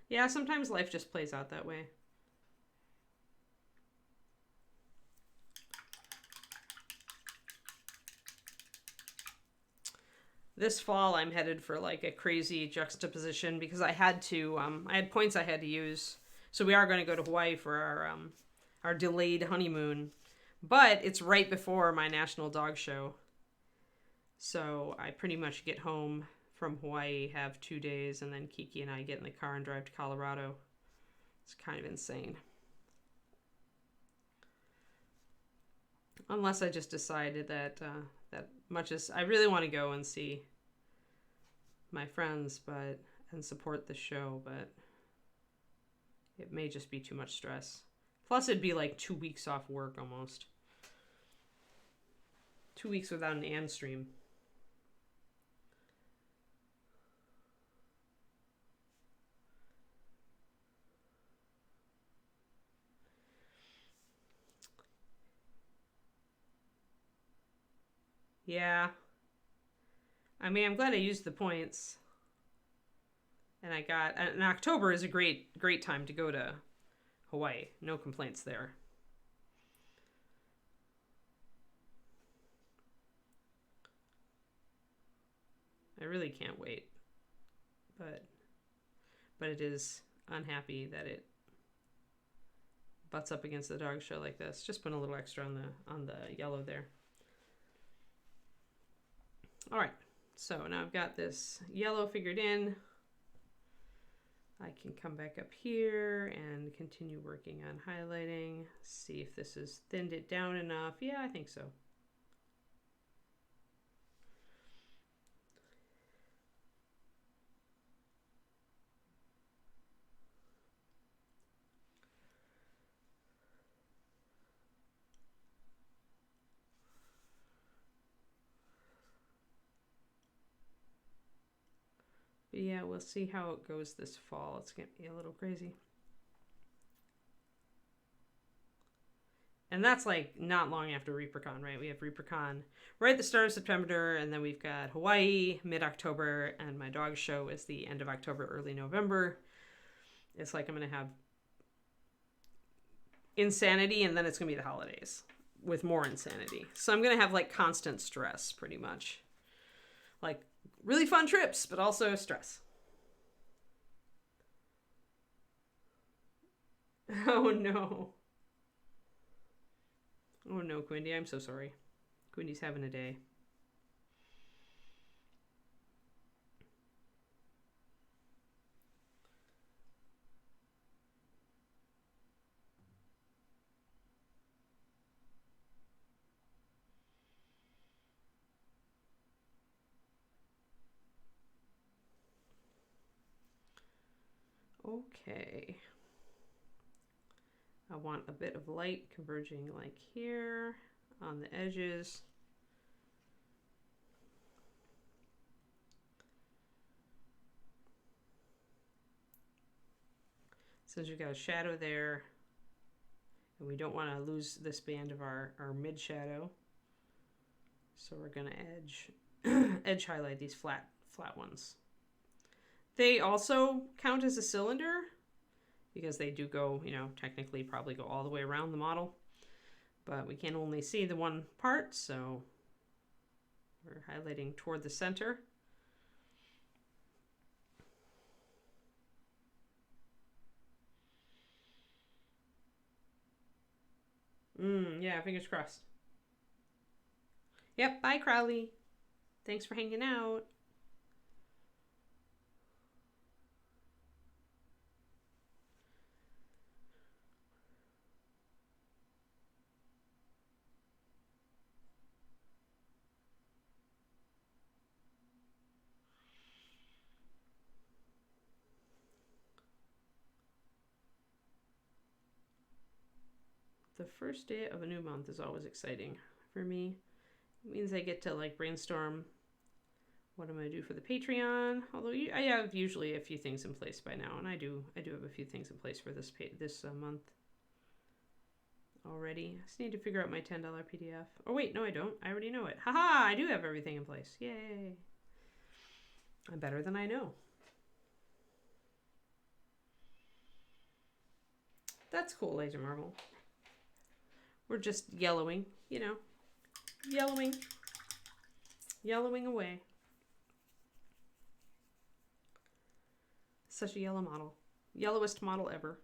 Yeah, sometimes life just plays out that way. This fall I'm headed for like a crazy juxtaposition because I had points I had to use. So we are going to go to Hawaii for our delayed honeymoon, but it's right before my national dog show. So I pretty much get home from Hawaii, have 2 days, and then Kiki and I get in the car and drive to Colorado. It's kind of insane. Unless I just decided that much as I really want to go and see my friends and support the show, but it may just be too much stress. Plus it'd be like 2 weeks off work almost. 2 weeks without an Ann stream. Yeah. I mean, I'm glad I used the points. And and October is a great time to go to Hawaii. No complaints there. I really can't wait. But it is unhappy that it butts up against the dog show like this. Just put a little extra on the yellow there. All right. So now I've got this yellow figured in. I can come back up here and continue working on highlighting. See if this has thinned it down enough. Yeah, I think so. But yeah, we'll see how it goes this fall. It's going to be a little crazy. And that's like not long after ReaperCon, right? We have ReaperCon right at the start of September, and then we've got Hawaii mid-October, and my dog show is the end of October, early November. It's like I'm going to have insanity, and then it's going to be the holidays with more insanity. So I'm going to have like constant stress pretty much. Like really fun trips, but also stress. Oh no. Oh no, Quindy, I'm so sorry. Quindy's having a day. Okay. I want a bit of light converging like here on the edges. Since we've got a shadow there, and we don't want to lose this band of our mid shadow, so we're going to edge highlight these flat ones. They also count as a cylinder because they do go, technically probably go all the way around the model, but we can only see the one part, so we're highlighting toward the center. Yeah, fingers crossed. Yep, bye Crowley. Thanks for hanging out. The first day of a new month is always exciting for me. It means I get to like brainstorm what I'm going to do for the Patreon. Although I have usually a few things in place by now, and I do have a few things in place for this month already. I just need to figure out my $10 PDF. Oh wait, no I don't. I already know it. Haha, I do have everything in place. Yay. I'm better than I know. That's cool, Laser Marble. We're just yellowing, yellowing away. Such a yellow model. Yellowest model ever.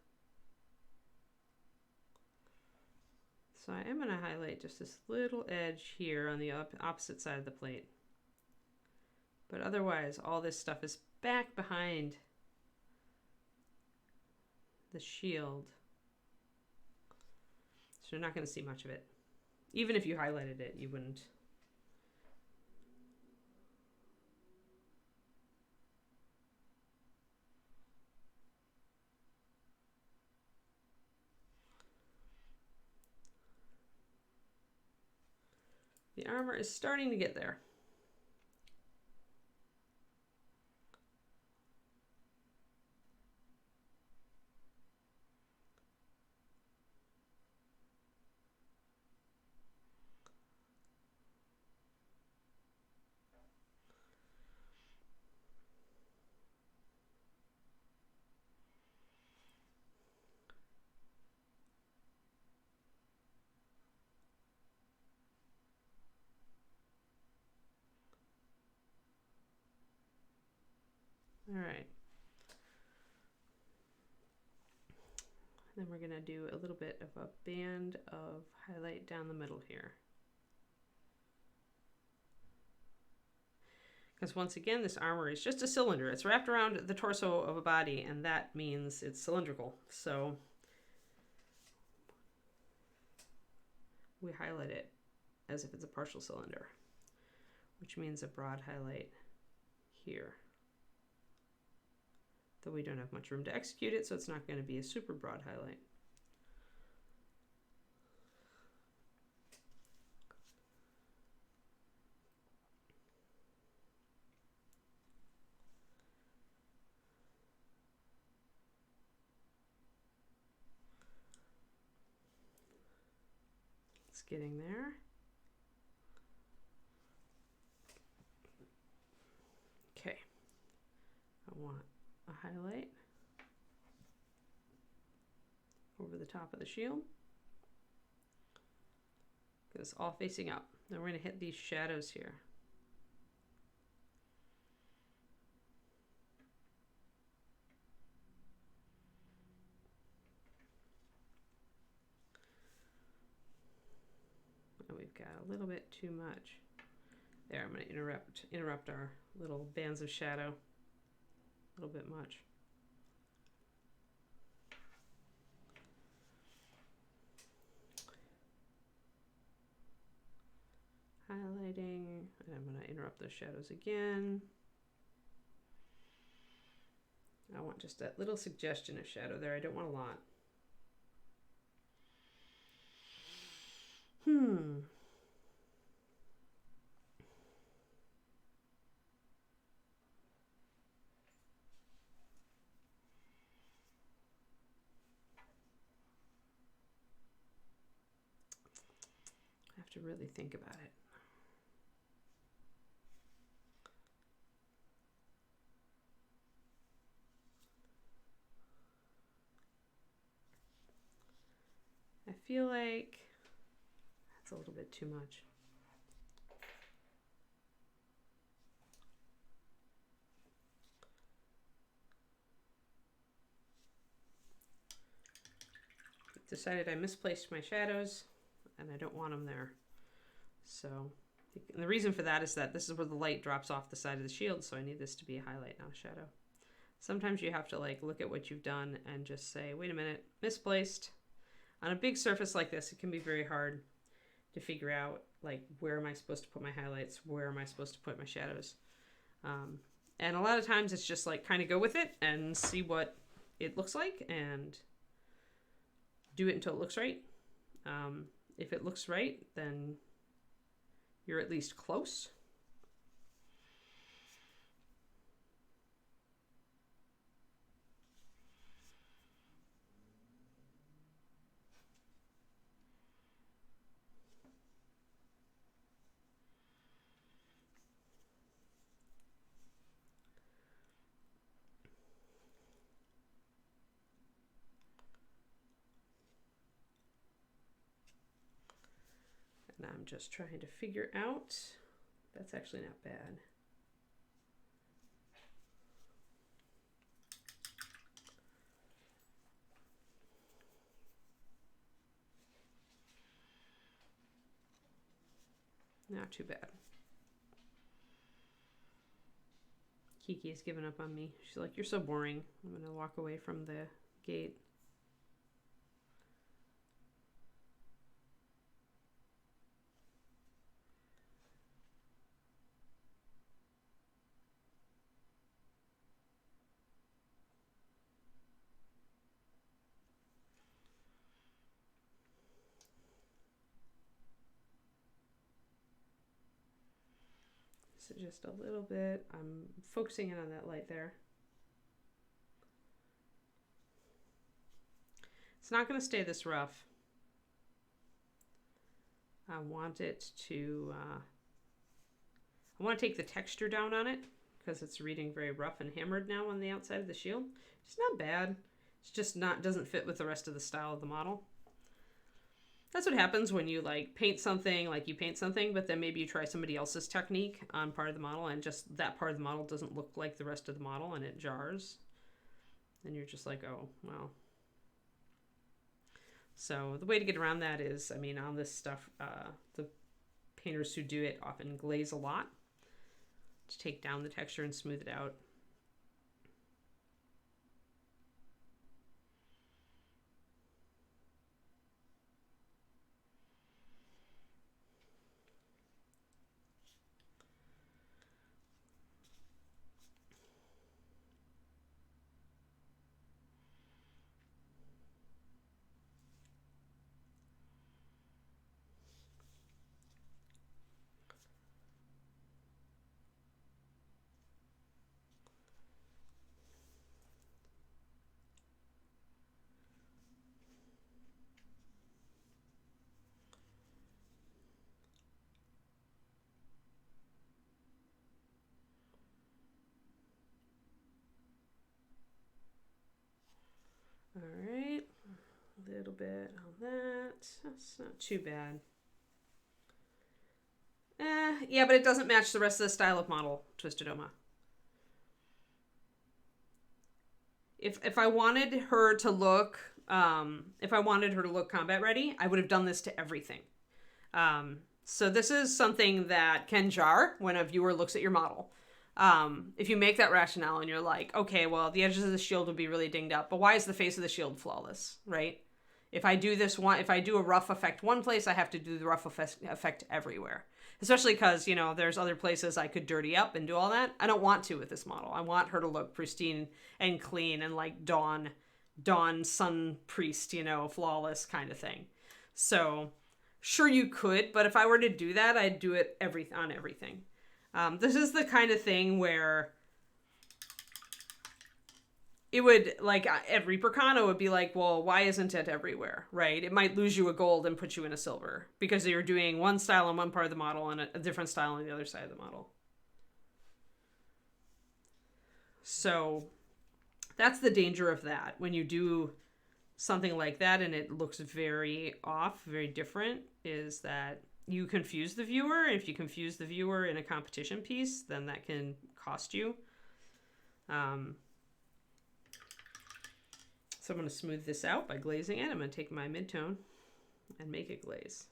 So I am going to highlight just this little edge here on the opposite side of the plate. But otherwise, all this stuff is back behind the shield. So you're not going to see much of it. Even if you highlighted it, you wouldn't. The armor is starting to get there. All right. Then we're gonna do a little bit of a band of highlight down the middle here. Because once again, this armor is just a cylinder. It's wrapped around the torso of a body, and that means it's cylindrical. So we highlight it as if it's a partial cylinder, which means a broad highlight here. Though we don't have much room to execute it, so it's not going to be a super broad highlight. It's getting there. Okay, I want a highlight over the top of the shield. It's all facing up. Then we're going to hit these shadows here. And we've got a little bit too much. There, I'm going to interrupt our little bands of shadow. A little bit much. Highlighting, and I'm going to interrupt those shadows again. I want just that little suggestion of shadow there. I don't want a lot. I have to really think about it. I feel like that's a little bit too much. Decided I misplaced my shadows and I don't want them there. So and the reason for that is that this is where the light drops off the side of the shield, so I need this to be a highlight, not a shadow. Sometimes you have to like look at what you've done and just say, wait a minute, misplaced. On a big surface like this, it can be very hard to figure out like where am I supposed to put my highlights, where am I supposed to put my shadows. And a lot of times it's just like kind of go with it and see what it looks like and do it until it looks right. If it looks right, then you're at least close. And I'm just trying to figure out, that's actually not bad. Not too bad. Kiki has given up on me. She's like, you're so boring. I'm going to walk away from the gate. So just a little bit. I'm focusing in on that light there. It's not going to stay this rough. I want it to, I want to take the texture down on it because it's reading very rough and hammered now on the outside of the shield. It's not bad. It's just not, doesn't fit with the rest of the style of the model. That's what happens when you like paint something, like you paint something, but then maybe you try somebody else's technique on part of the model and just that part of the model doesn't look like the rest of the model and it jars. And you're just like, oh, well. So the way to get around that is, I mean, on this stuff, the painters who do it often glaze a lot to take down the texture and smooth it out. All right, a little bit on that. That's not too bad. Yeah, but it doesn't match the rest of the style of model, Twisted Oma. If I wanted her to look, combat ready, I would have done this to everything. So this is something that can jar when a viewer looks at your model. If you make that rationale and you're like, okay, well, the edges of the shield would be really dinged up, but why is the face of the shield flawless, right? If I do a rough effect one place, I have to do the rough effect everywhere. Especially because, you know, there's other places I could dirty up and do all that. I don't want to with this model. I want her to look pristine and clean and like Dawn Sun Priest, you know, flawless kind of thing. So sure you could, but if I were to do that, I'd do it on everything. This is the kind of thing where it would, like, at ReaperCon, it would be like, well, why isn't it everywhere, right? It might lose you a gold and put you in a silver because you're doing one style on one part of the model and a different style on the other side of the model. So that's the danger of that. When you do something like that and it looks very off, very different, is that you confuse the viewer. If you confuse the viewer in a competition piece, then that can cost you. So I'm going to smooth this out by glazing it. I'm going to take my mid-tone and make it glaze.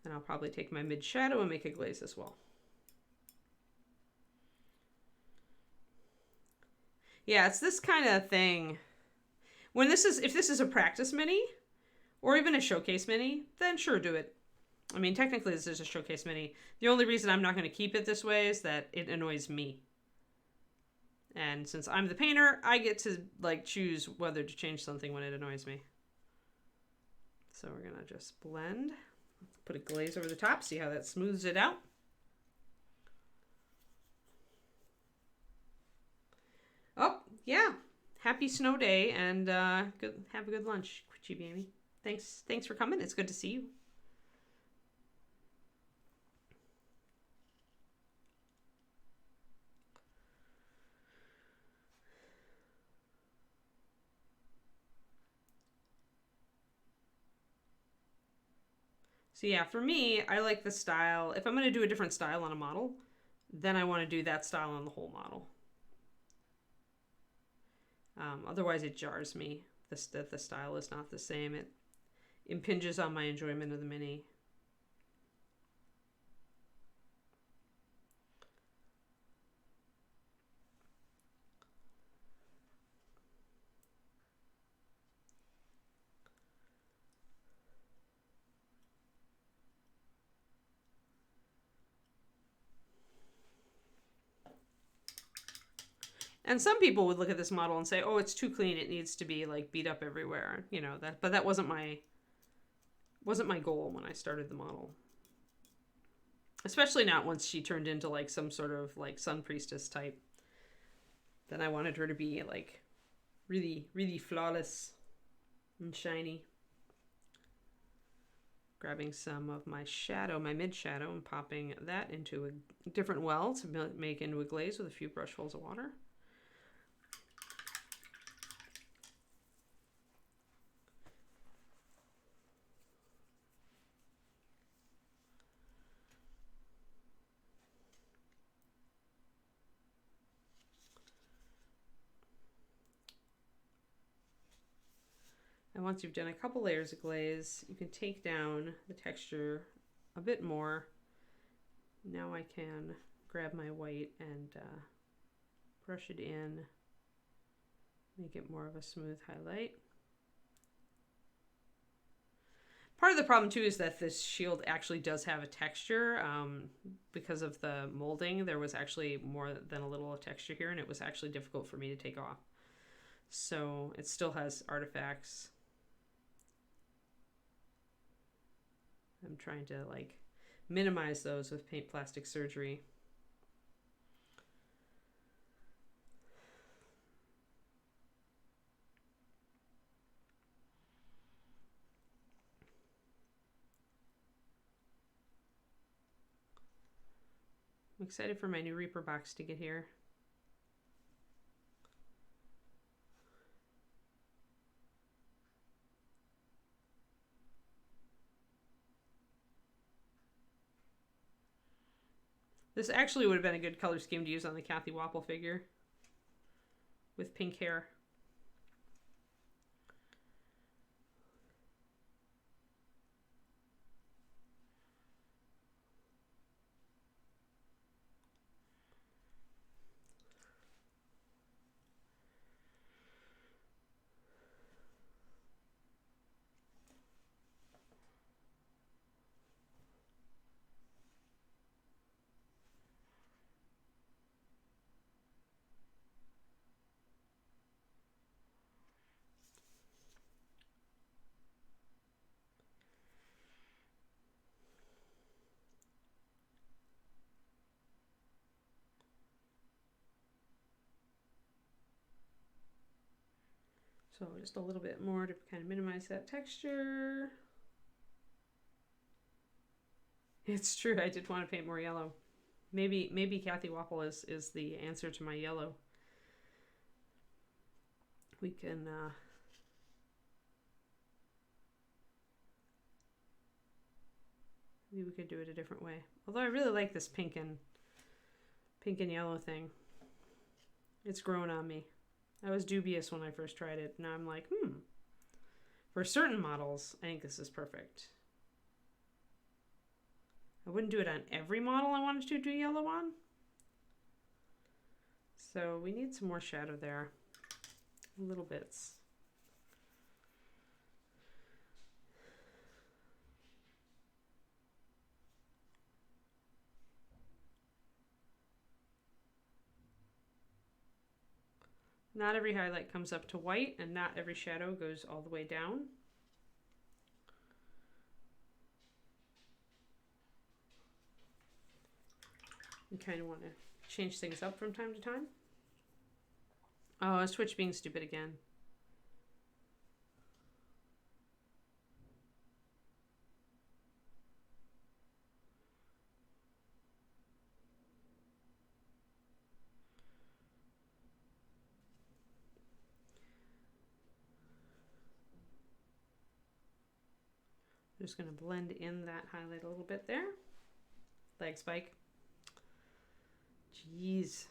And I'll probably take my mid-shadow and make it glaze as well. Yeah, it's this kind of thing. If this is a practice mini, or even a showcase mini, then sure, do it. I mean, technically this is a showcase mini. The only reason I'm not going to keep it this way is that it annoys me. And since I'm the painter, I get to like choose whether to change something when it annoys me. So we're going to just blend, put a glaze over the top, see how that smooths it out. Oh, yeah. Happy snow day and have a good lunch, Chibi Amy. Thanks for coming. It's good to see you. So yeah, for me, I like the style. If I'm going to do a different style on a model, then I want to do that style on the whole model. Otherwise, it jars me. The style is not the same. It impinges on my enjoyment of the mini. And some people would look at this model and say, "Oh, it's too clean. It needs to be like beat up everywhere." You know that, but that wasn't my goal when I started the model. Especially not once she turned into like some sort of like sun priestess type. Then I wanted her to be like really, really flawless and shiny. Grabbing some of my shadow, my mid shadow, and popping that into a different well to make into a glaze with a few brushfuls of water. And once you've done a couple layers of glaze, you can take down the texture a bit more. Now I can grab my white and brush it in, make it more of a smooth highlight. Part of the problem too is that this shield actually does have a texture. Because of the molding, there was actually more than a little texture here, and it was actually difficult for me to take off. So it still has artifacts. I'm trying to like minimize those with paint plastic surgery. I'm excited for my new Reaper box to get here. This actually would have been a good color scheme to use on the Kathy Wapple figure with pink hair. So just a little bit more to kind of minimize that texture. It's true, I did want to paint more yellow. Maybe Kathy Wapple is the answer to my yellow. We can maybe we could do it a different way. Although I really like this pink and yellow thing. It's grown on me. I was dubious when I first tried it. Now I'm like, for certain models, I think this is perfect. I wouldn't do it on every model I wanted to do yellow on. So we need some more shadow there. Little bits. Not every highlight comes up to white, and not every shadow goes all the way down. You kind of want to change things up from time to time. Oh, Switch being stupid again. I'm just going to blend in that highlight a little bit there. Leg spike. Jeez.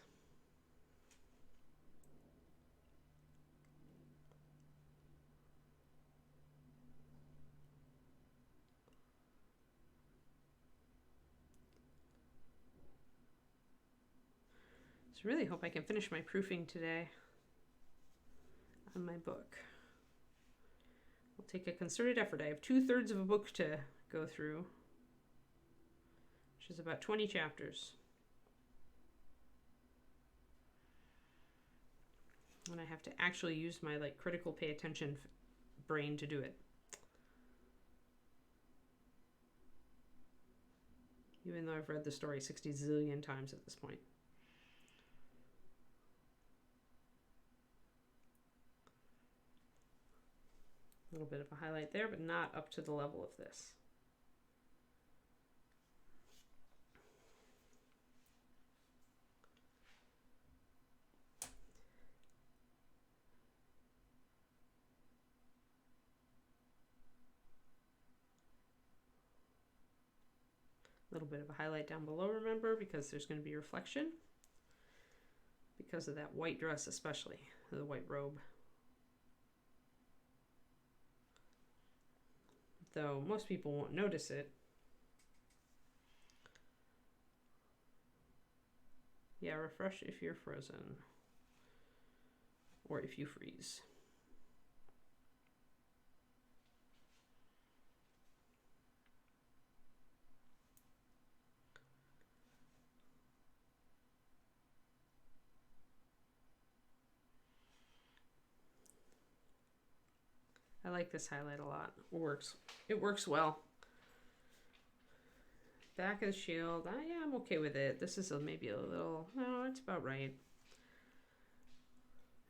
So really hope I can finish my proofing today on my book. I'll take a concerted effort. I have 2/3 of a book to go through, which is about 20 chapters. And I have to actually use my like critical pay attention brain to do it. Even though I've read the story 60 zillion times at this point. A little bit of a highlight there, but not up to the level of this. A little bit of a highlight down below, remember, because there's going to be reflection. Because of that white dress especially, the white robe. though most people won't notice it. Yeah, refresh if you're frozen. Or if you freeze. I like this highlight a lot. It works. It works well. Back of the shield. Yeah, I'm okay with it. This is maybe a little... No, it's about right.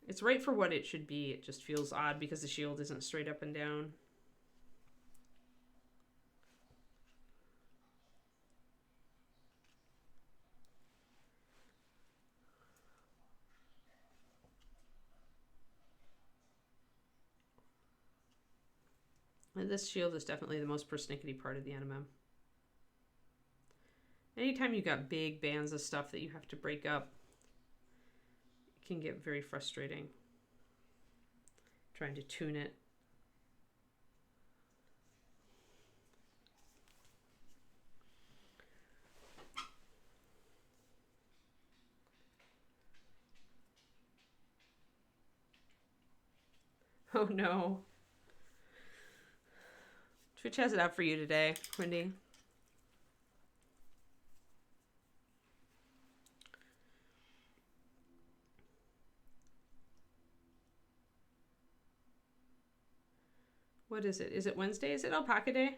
It's right for what it should be. It just feels odd because the shield isn't straight up and down. And this shield is definitely the most persnickety part of the NMM. Anytime you got big bands of stuff that you have to break up, it can get very frustrating. Trying to tune it. Oh no. Twitch has it out for you today, Wendy. What is it? Is it Wednesday? Is it Alpaca Day?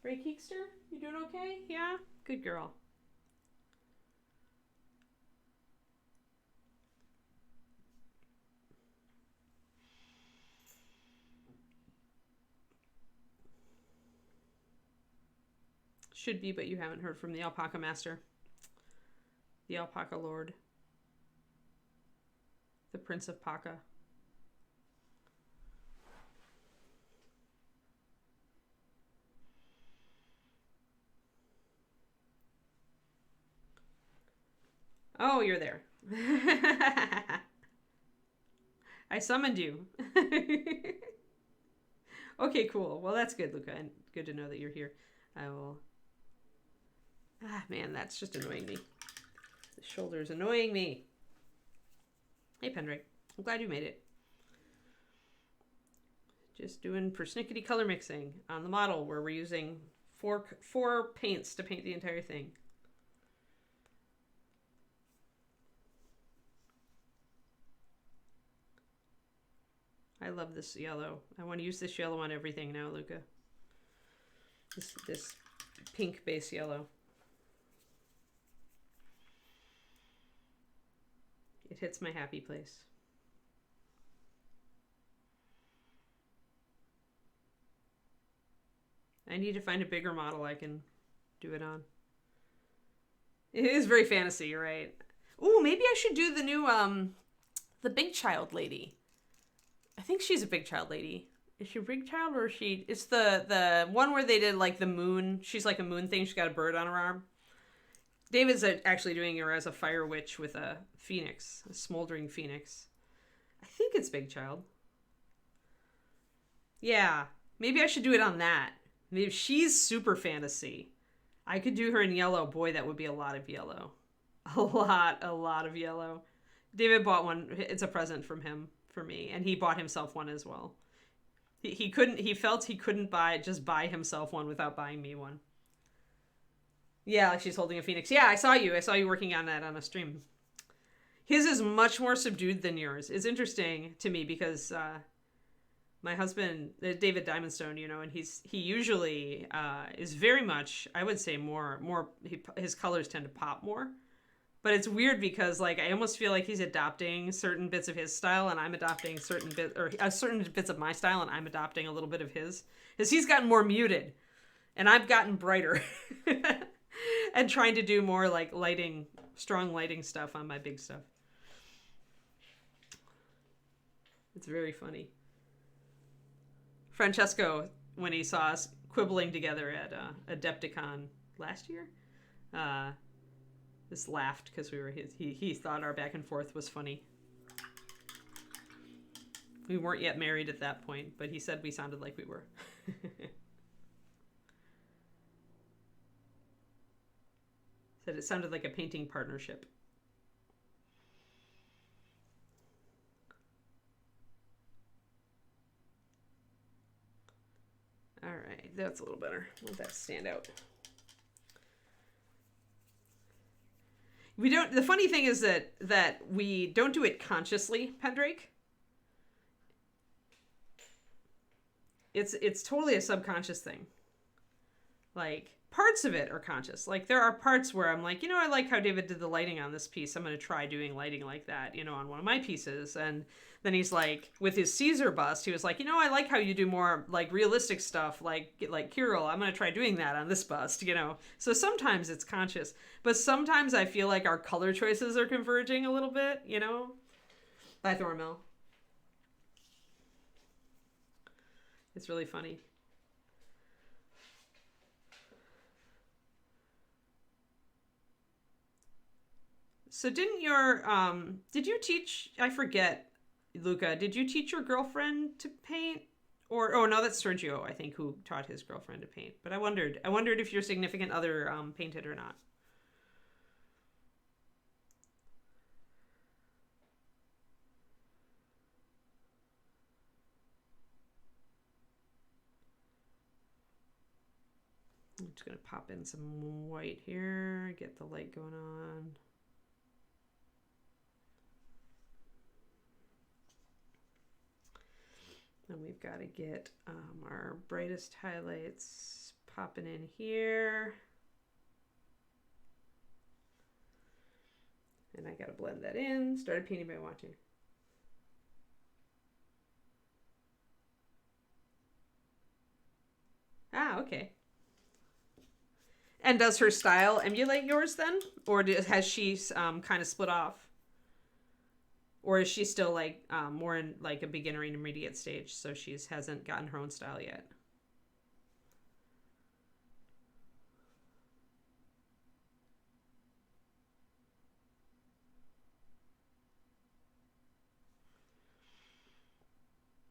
Ray Keekster, you doing okay? Yeah? Good girl. Should be, but you haven't heard from the Alpaca Master. The Alpaca Lord. The Prince of Paca. Oh, you're there. I summoned you. Okay, cool. Well, that's good, Luca, and good to know that you're here. I will... Ah, man, that's just annoying me. The shoulder is annoying me. Hey, Pendrake. I'm glad you made it. Just doing persnickety color mixing on the model where we're using four paints to paint the entire thing. I love this yellow. I want to use this yellow on everything now, Luca. This pink base yellow. It hits my happy place. I need to find a bigger model I can do it on. It is very fantasy, right? Ooh, maybe I should do the new, the Big Child lady. I think she's a Big Child lady. Is she a Big Child or is she... It's the one where they did like the moon. She's like a moon thing. She's got a bird on her arm. David's actually doing her as a fire witch with a phoenix, a smoldering phoenix. I think it's Big Child. Yeah, maybe I should do it on that. Maybe she's super fantasy. I could do her in yellow. Boy, that would be a lot of yellow. A lot of yellow. David bought one. It's a present from him for me, and he bought himself one as well. He felt he couldn't buy himself one without buying me one. Yeah, like she's holding a phoenix. Yeah, I saw you working on that on a stream. His is much more subdued than yours. It's interesting to me because my husband, David Diamondstone, you know, and he usually is very much, I would say his colors tend to pop more. But it's weird because like I almost feel like he's adopting certain bits of his style and I'm adopting certain bits of my style and I'm adopting a little bit of his. Because he's gotten more muted and I've gotten brighter. And trying to do more like strong lighting stuff on my big stuff. It's very funny. Francesco, when he saw us quibbling together at Adepticon last year, Just laughed because he thought our back and forth was funny. We weren't yet married at that point, but he said we sounded like we were. Said it sounded like a painting partnership. All right, that's a little better. Let that stand out. We don't. The funny thing is that we don't do it consciously, Pendrake. It's totally a subconscious thing. Like, parts of it are conscious. Like, there are parts where I'm like, I like how David did the lighting on this piece. I'm going to try doing lighting like that, on one of my pieces. And then he's like, with his Caesar bust, he was like, I like how you do more, like, realistic stuff, like Kirill. I'm going to try doing that on this bust, So sometimes it's conscious. But sometimes I feel like our color choices are converging a little bit, Bye, Thormel. It's really funny. So did you teach, I forget, Luca, did you teach your girlfriend to paint? Or, oh no, that's Sergio, I think, who taught his girlfriend to paint. But I wondered if your significant other painted or not. I'm just going to pop in some white here, get the light going on. And we've got to get our brightest highlights popping in here. And I got to blend that in. Started painting by watching. Ah, okay. And does her style emulate yours then? Or has she kind of split off? Or is she still like more in like a beginner intermediate stage, so she hasn't gotten her own style yet?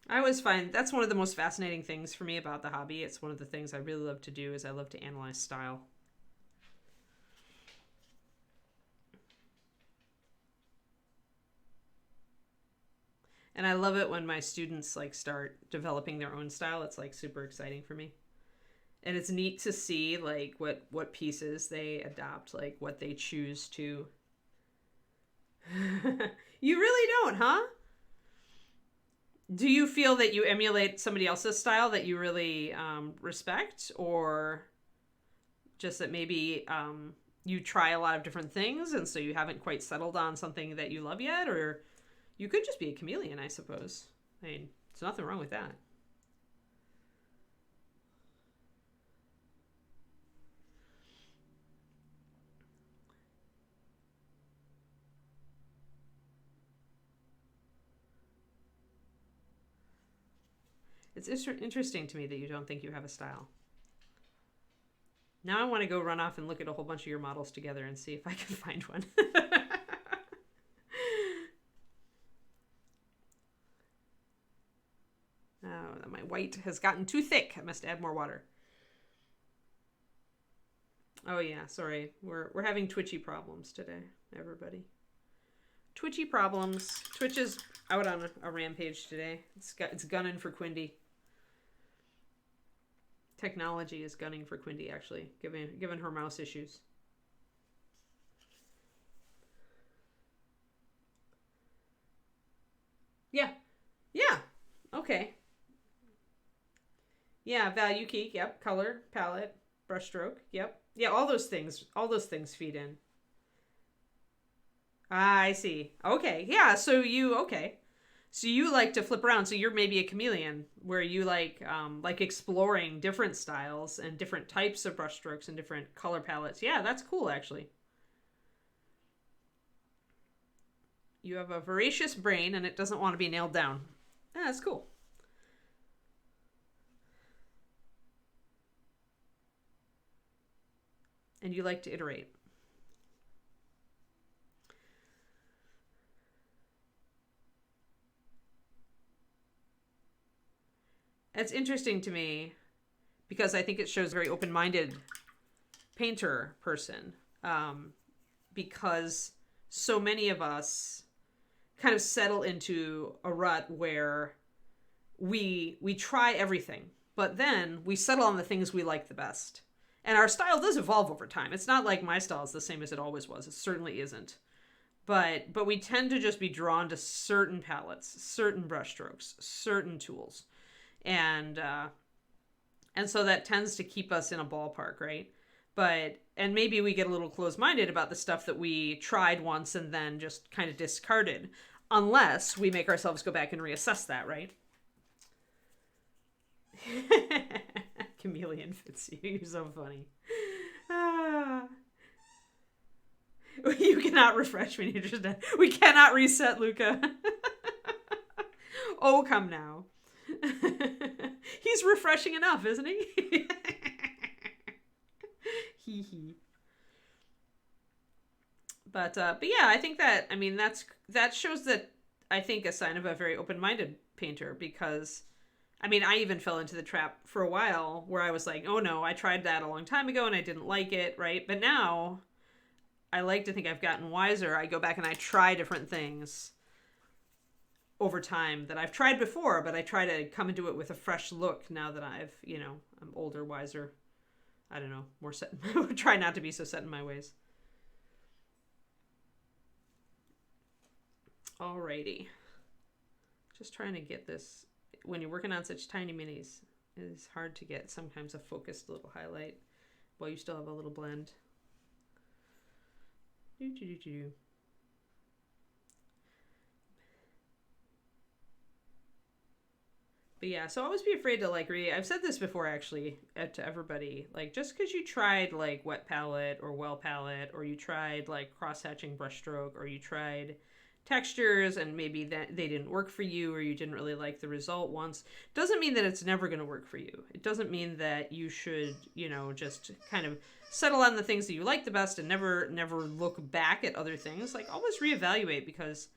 I always find that's one of the most fascinating things for me about the hobby. It's one of the things I really love to do is I love to analyze style. And I love it when my students like start developing their own style. It's like super exciting for me. And it's neat to see like what pieces they adopt, like what they choose to. You really don't, huh? Do you feel that you emulate somebody else's style that you really respect, or just that maybe you try a lot of different things and so you haven't quite settled on something that you love yet? Or you could just be a chameleon, I suppose. I mean, there's nothing wrong with that. It's interesting to me that you don't think you have a style. Now I want to go run off and look at a whole bunch of your models together and see if I can find one. Oh, my white has gotten too thick. I must add more water. Oh yeah, sorry. We're having twitchy problems today, everybody. Twitchy problems. Twitch is out on a rampage today. It's gunning for Quindy. Technology is gunning for Quindy, actually, given her mouse issues. Yeah. Yeah. Okay. Yeah, value key, yep. Color, palette, brushstroke, yep. Yeah, all those things feed in. Ah, I see. Okay. Yeah, so you like to flip around. So you're maybe a chameleon where you like exploring different styles and different types of brushstrokes and different color palettes. Yeah, that's cool actually. You have a voracious brain and it doesn't want to be nailed down. Yeah, that's cool. And you like to iterate. it's interesting to me because I think it shows a very open-minded painter person, because so many of us kind of settle into a rut where we try everything, but then we settle on the things we like the best. And our style does evolve over time. It's not like my style is the same as it always was. It certainly isn't. But we tend to just be drawn to certain palettes, certain brushstrokes, certain tools. And so that tends to keep us in a ballpark, right? And maybe we get a little closed-minded about the stuff that we tried once and then just kind of discarded, unless we make ourselves go back and reassess that, right? Chameleon fits you. You're so funny. You cannot refresh when you're just dead. We cannot reset, Luca. Oh, come now. He's refreshing enough, isn't he? Hee hee. But yeah, I think that, I mean, that shows that, I think, a sign of a very open-minded painter, because, I mean, I even fell into the trap for a while where I was like, oh no, I tried that a long time ago and I didn't like it, right? But now, I like to think I've gotten wiser. I go back and I try different things over time that I've tried before, but I try to come into it with a fresh look now that I've, I'm older, wiser. I don't know, more set. Try not to be so set in my ways. Alrighty. Just trying to get this. When you're working on such tiny minis, it's hard to get sometimes a focused little highlight while you still have a little blend. But yeah, so always be afraid to I've said this before actually to everybody, just because you tried wet palette or well palette, or you tried cross-hatching brushstroke, or you tried textures and maybe that they didn't work for you, or you didn't really like the result once, doesn't mean that it's never going to work for you. It doesn't mean that you should, just kind of settle on the things that you like the best and never look back at other things. Always reevaluate, because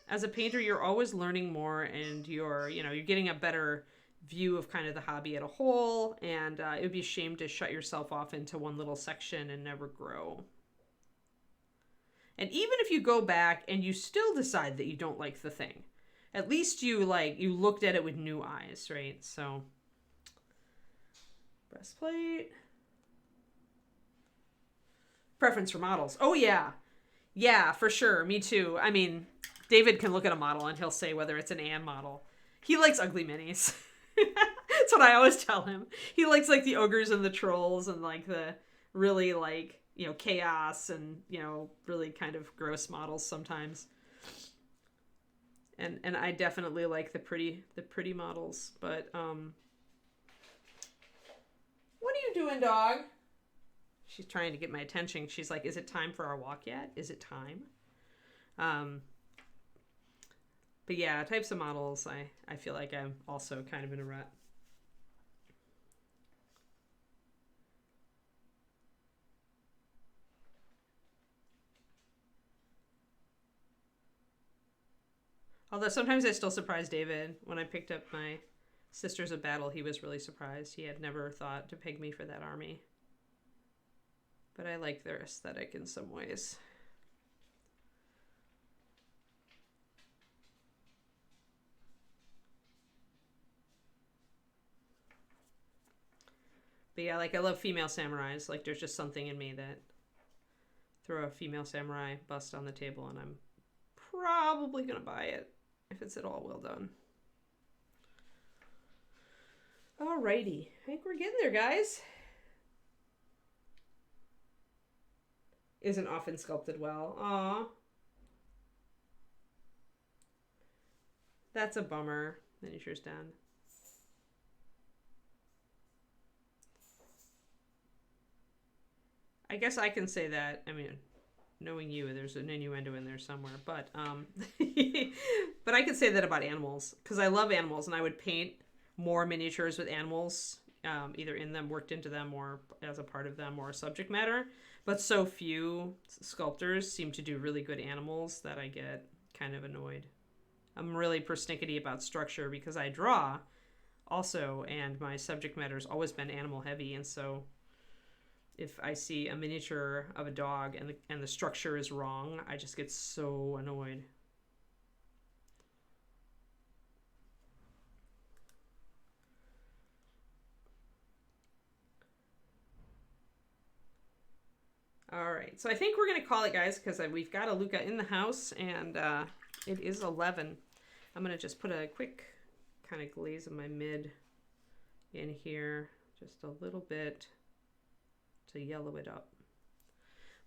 as a painter, you're always learning more, and you're getting a better view of kind of the hobby as a whole, and it would be a shame to shut yourself off into one little section and never grow. And even if you go back and you still decide that you don't like the thing, at least you looked at it with new eyes, right? So, breastplate. Preference for models. Oh, yeah. Yeah, for sure. Me too. I mean, David can look at a model and he'll say whether it's an Anne model. He likes ugly minis. That's what I always tell him. He likes the ogres and the trolls and the really chaos and, really kind of gross models sometimes. And I definitely like the pretty models, but what are you doing, dog? She's trying to get my attention. She's like, is it time for our walk yet? Is it time? But yeah, types of models, I feel like I'm also kind of in a rut. Although sometimes I still surprise David. When I picked up my Sisters of Battle, he was really surprised. He had never thought to peg me for that army. But I like their aesthetic in some ways. But yeah, I love female samurais. There's just something in me that throw a female samurai bust on the table and I'm probably gonna buy it if it's at all well done. Alrighty, I think we're getting there, guys. Isn't often sculpted well. Aw. That's a bummer. Miniature's done. I guess I can say that. I mean, knowing you, there's an innuendo in there somewhere. But but I could say that about animals, because I love animals, and I would paint more miniatures with animals, either in them, worked into them, or as a part of them, or subject matter. But so few sculptors seem to do really good animals that I get kind of annoyed. I'm really persnickety about structure because I draw also, and my subject matter has always been animal heavy, and so if I see a miniature of a dog and the structure is wrong, I just get so annoyed. All right, so I think we're gonna call it, guys, because we've got a Luca in the house, and it is 11. I'm gonna just put a quick kind of glaze of my mid in here, just a little bit to yellow it up.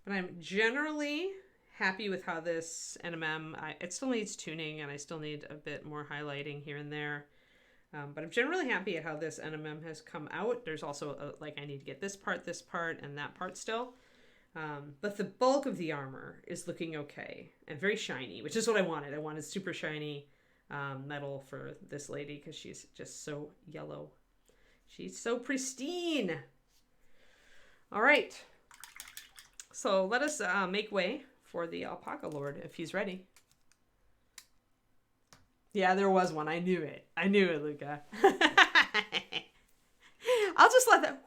But I'm generally happy with how this NMM, it still needs tuning, and I still need a bit more highlighting here and there. But I'm generally happy at how this NMM has come out. There's also, like, I need to get this part, and that part still. But the bulk of the armor is looking okay and very shiny, which is what I wanted. I wanted super shiny metal for this lady because she's just so yellow. She's so pristine. All right. So let us make way for the Alpaca Lord if he's ready. Yeah, there was one. I knew it. I knew it, Luca. I'll just let that...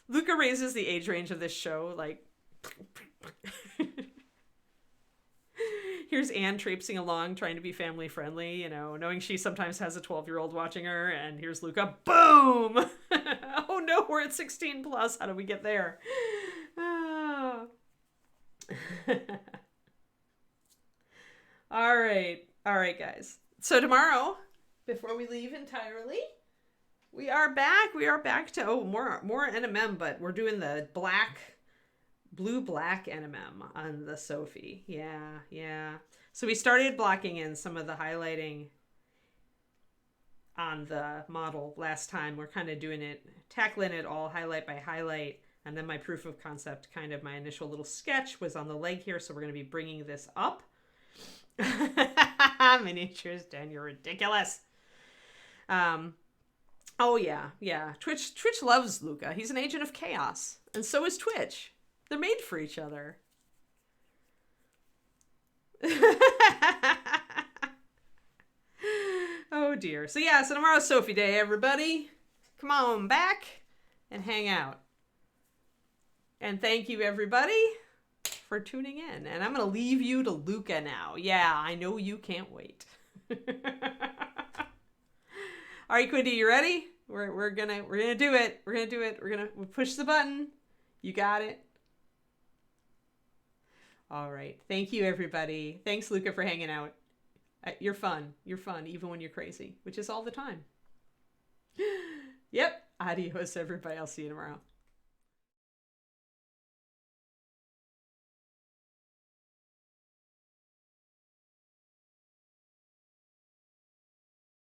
Luca raises the age range of this show, like... Here's Anne traipsing along, trying to be family friendly, you know, knowing she sometimes has a 12-year-old watching her, and here's Luca, boom! Oh no, we're at 16 plus. How do we get there? Oh. All right, guys. So tomorrow, before we leave entirely, we are back. We are back to more NMM, but we're doing the blue-black NMM on the Sophie. Yeah. So we started blocking in some of the highlighting on the model last time. We're kind of doing it, tackling it all highlight by highlight. And then my proof of concept, kind of my initial little sketch, was on the leg here. So we're going to be bringing this up. Miniatures, Dan, you're ridiculous. Oh yeah. Twitch loves Luca. He's an agent of chaos. And so is Twitch. They're made for each other. Oh dear. So yeah, so tomorrow's Sophie Day, everybody. Come on back and hang out. And thank you, everybody, for tuning in. And I'm going to leave you to Luca now. Yeah, I know you can't wait. All right, Quindy, you ready? We're gonna do it. We're gonna push the button. You got it. All right. Thank you, everybody. Thanks, Luca, for hanging out. You're fun. You're fun, even when you're crazy, which is all the time. Yep. Adios, everybody. I'll see you tomorrow.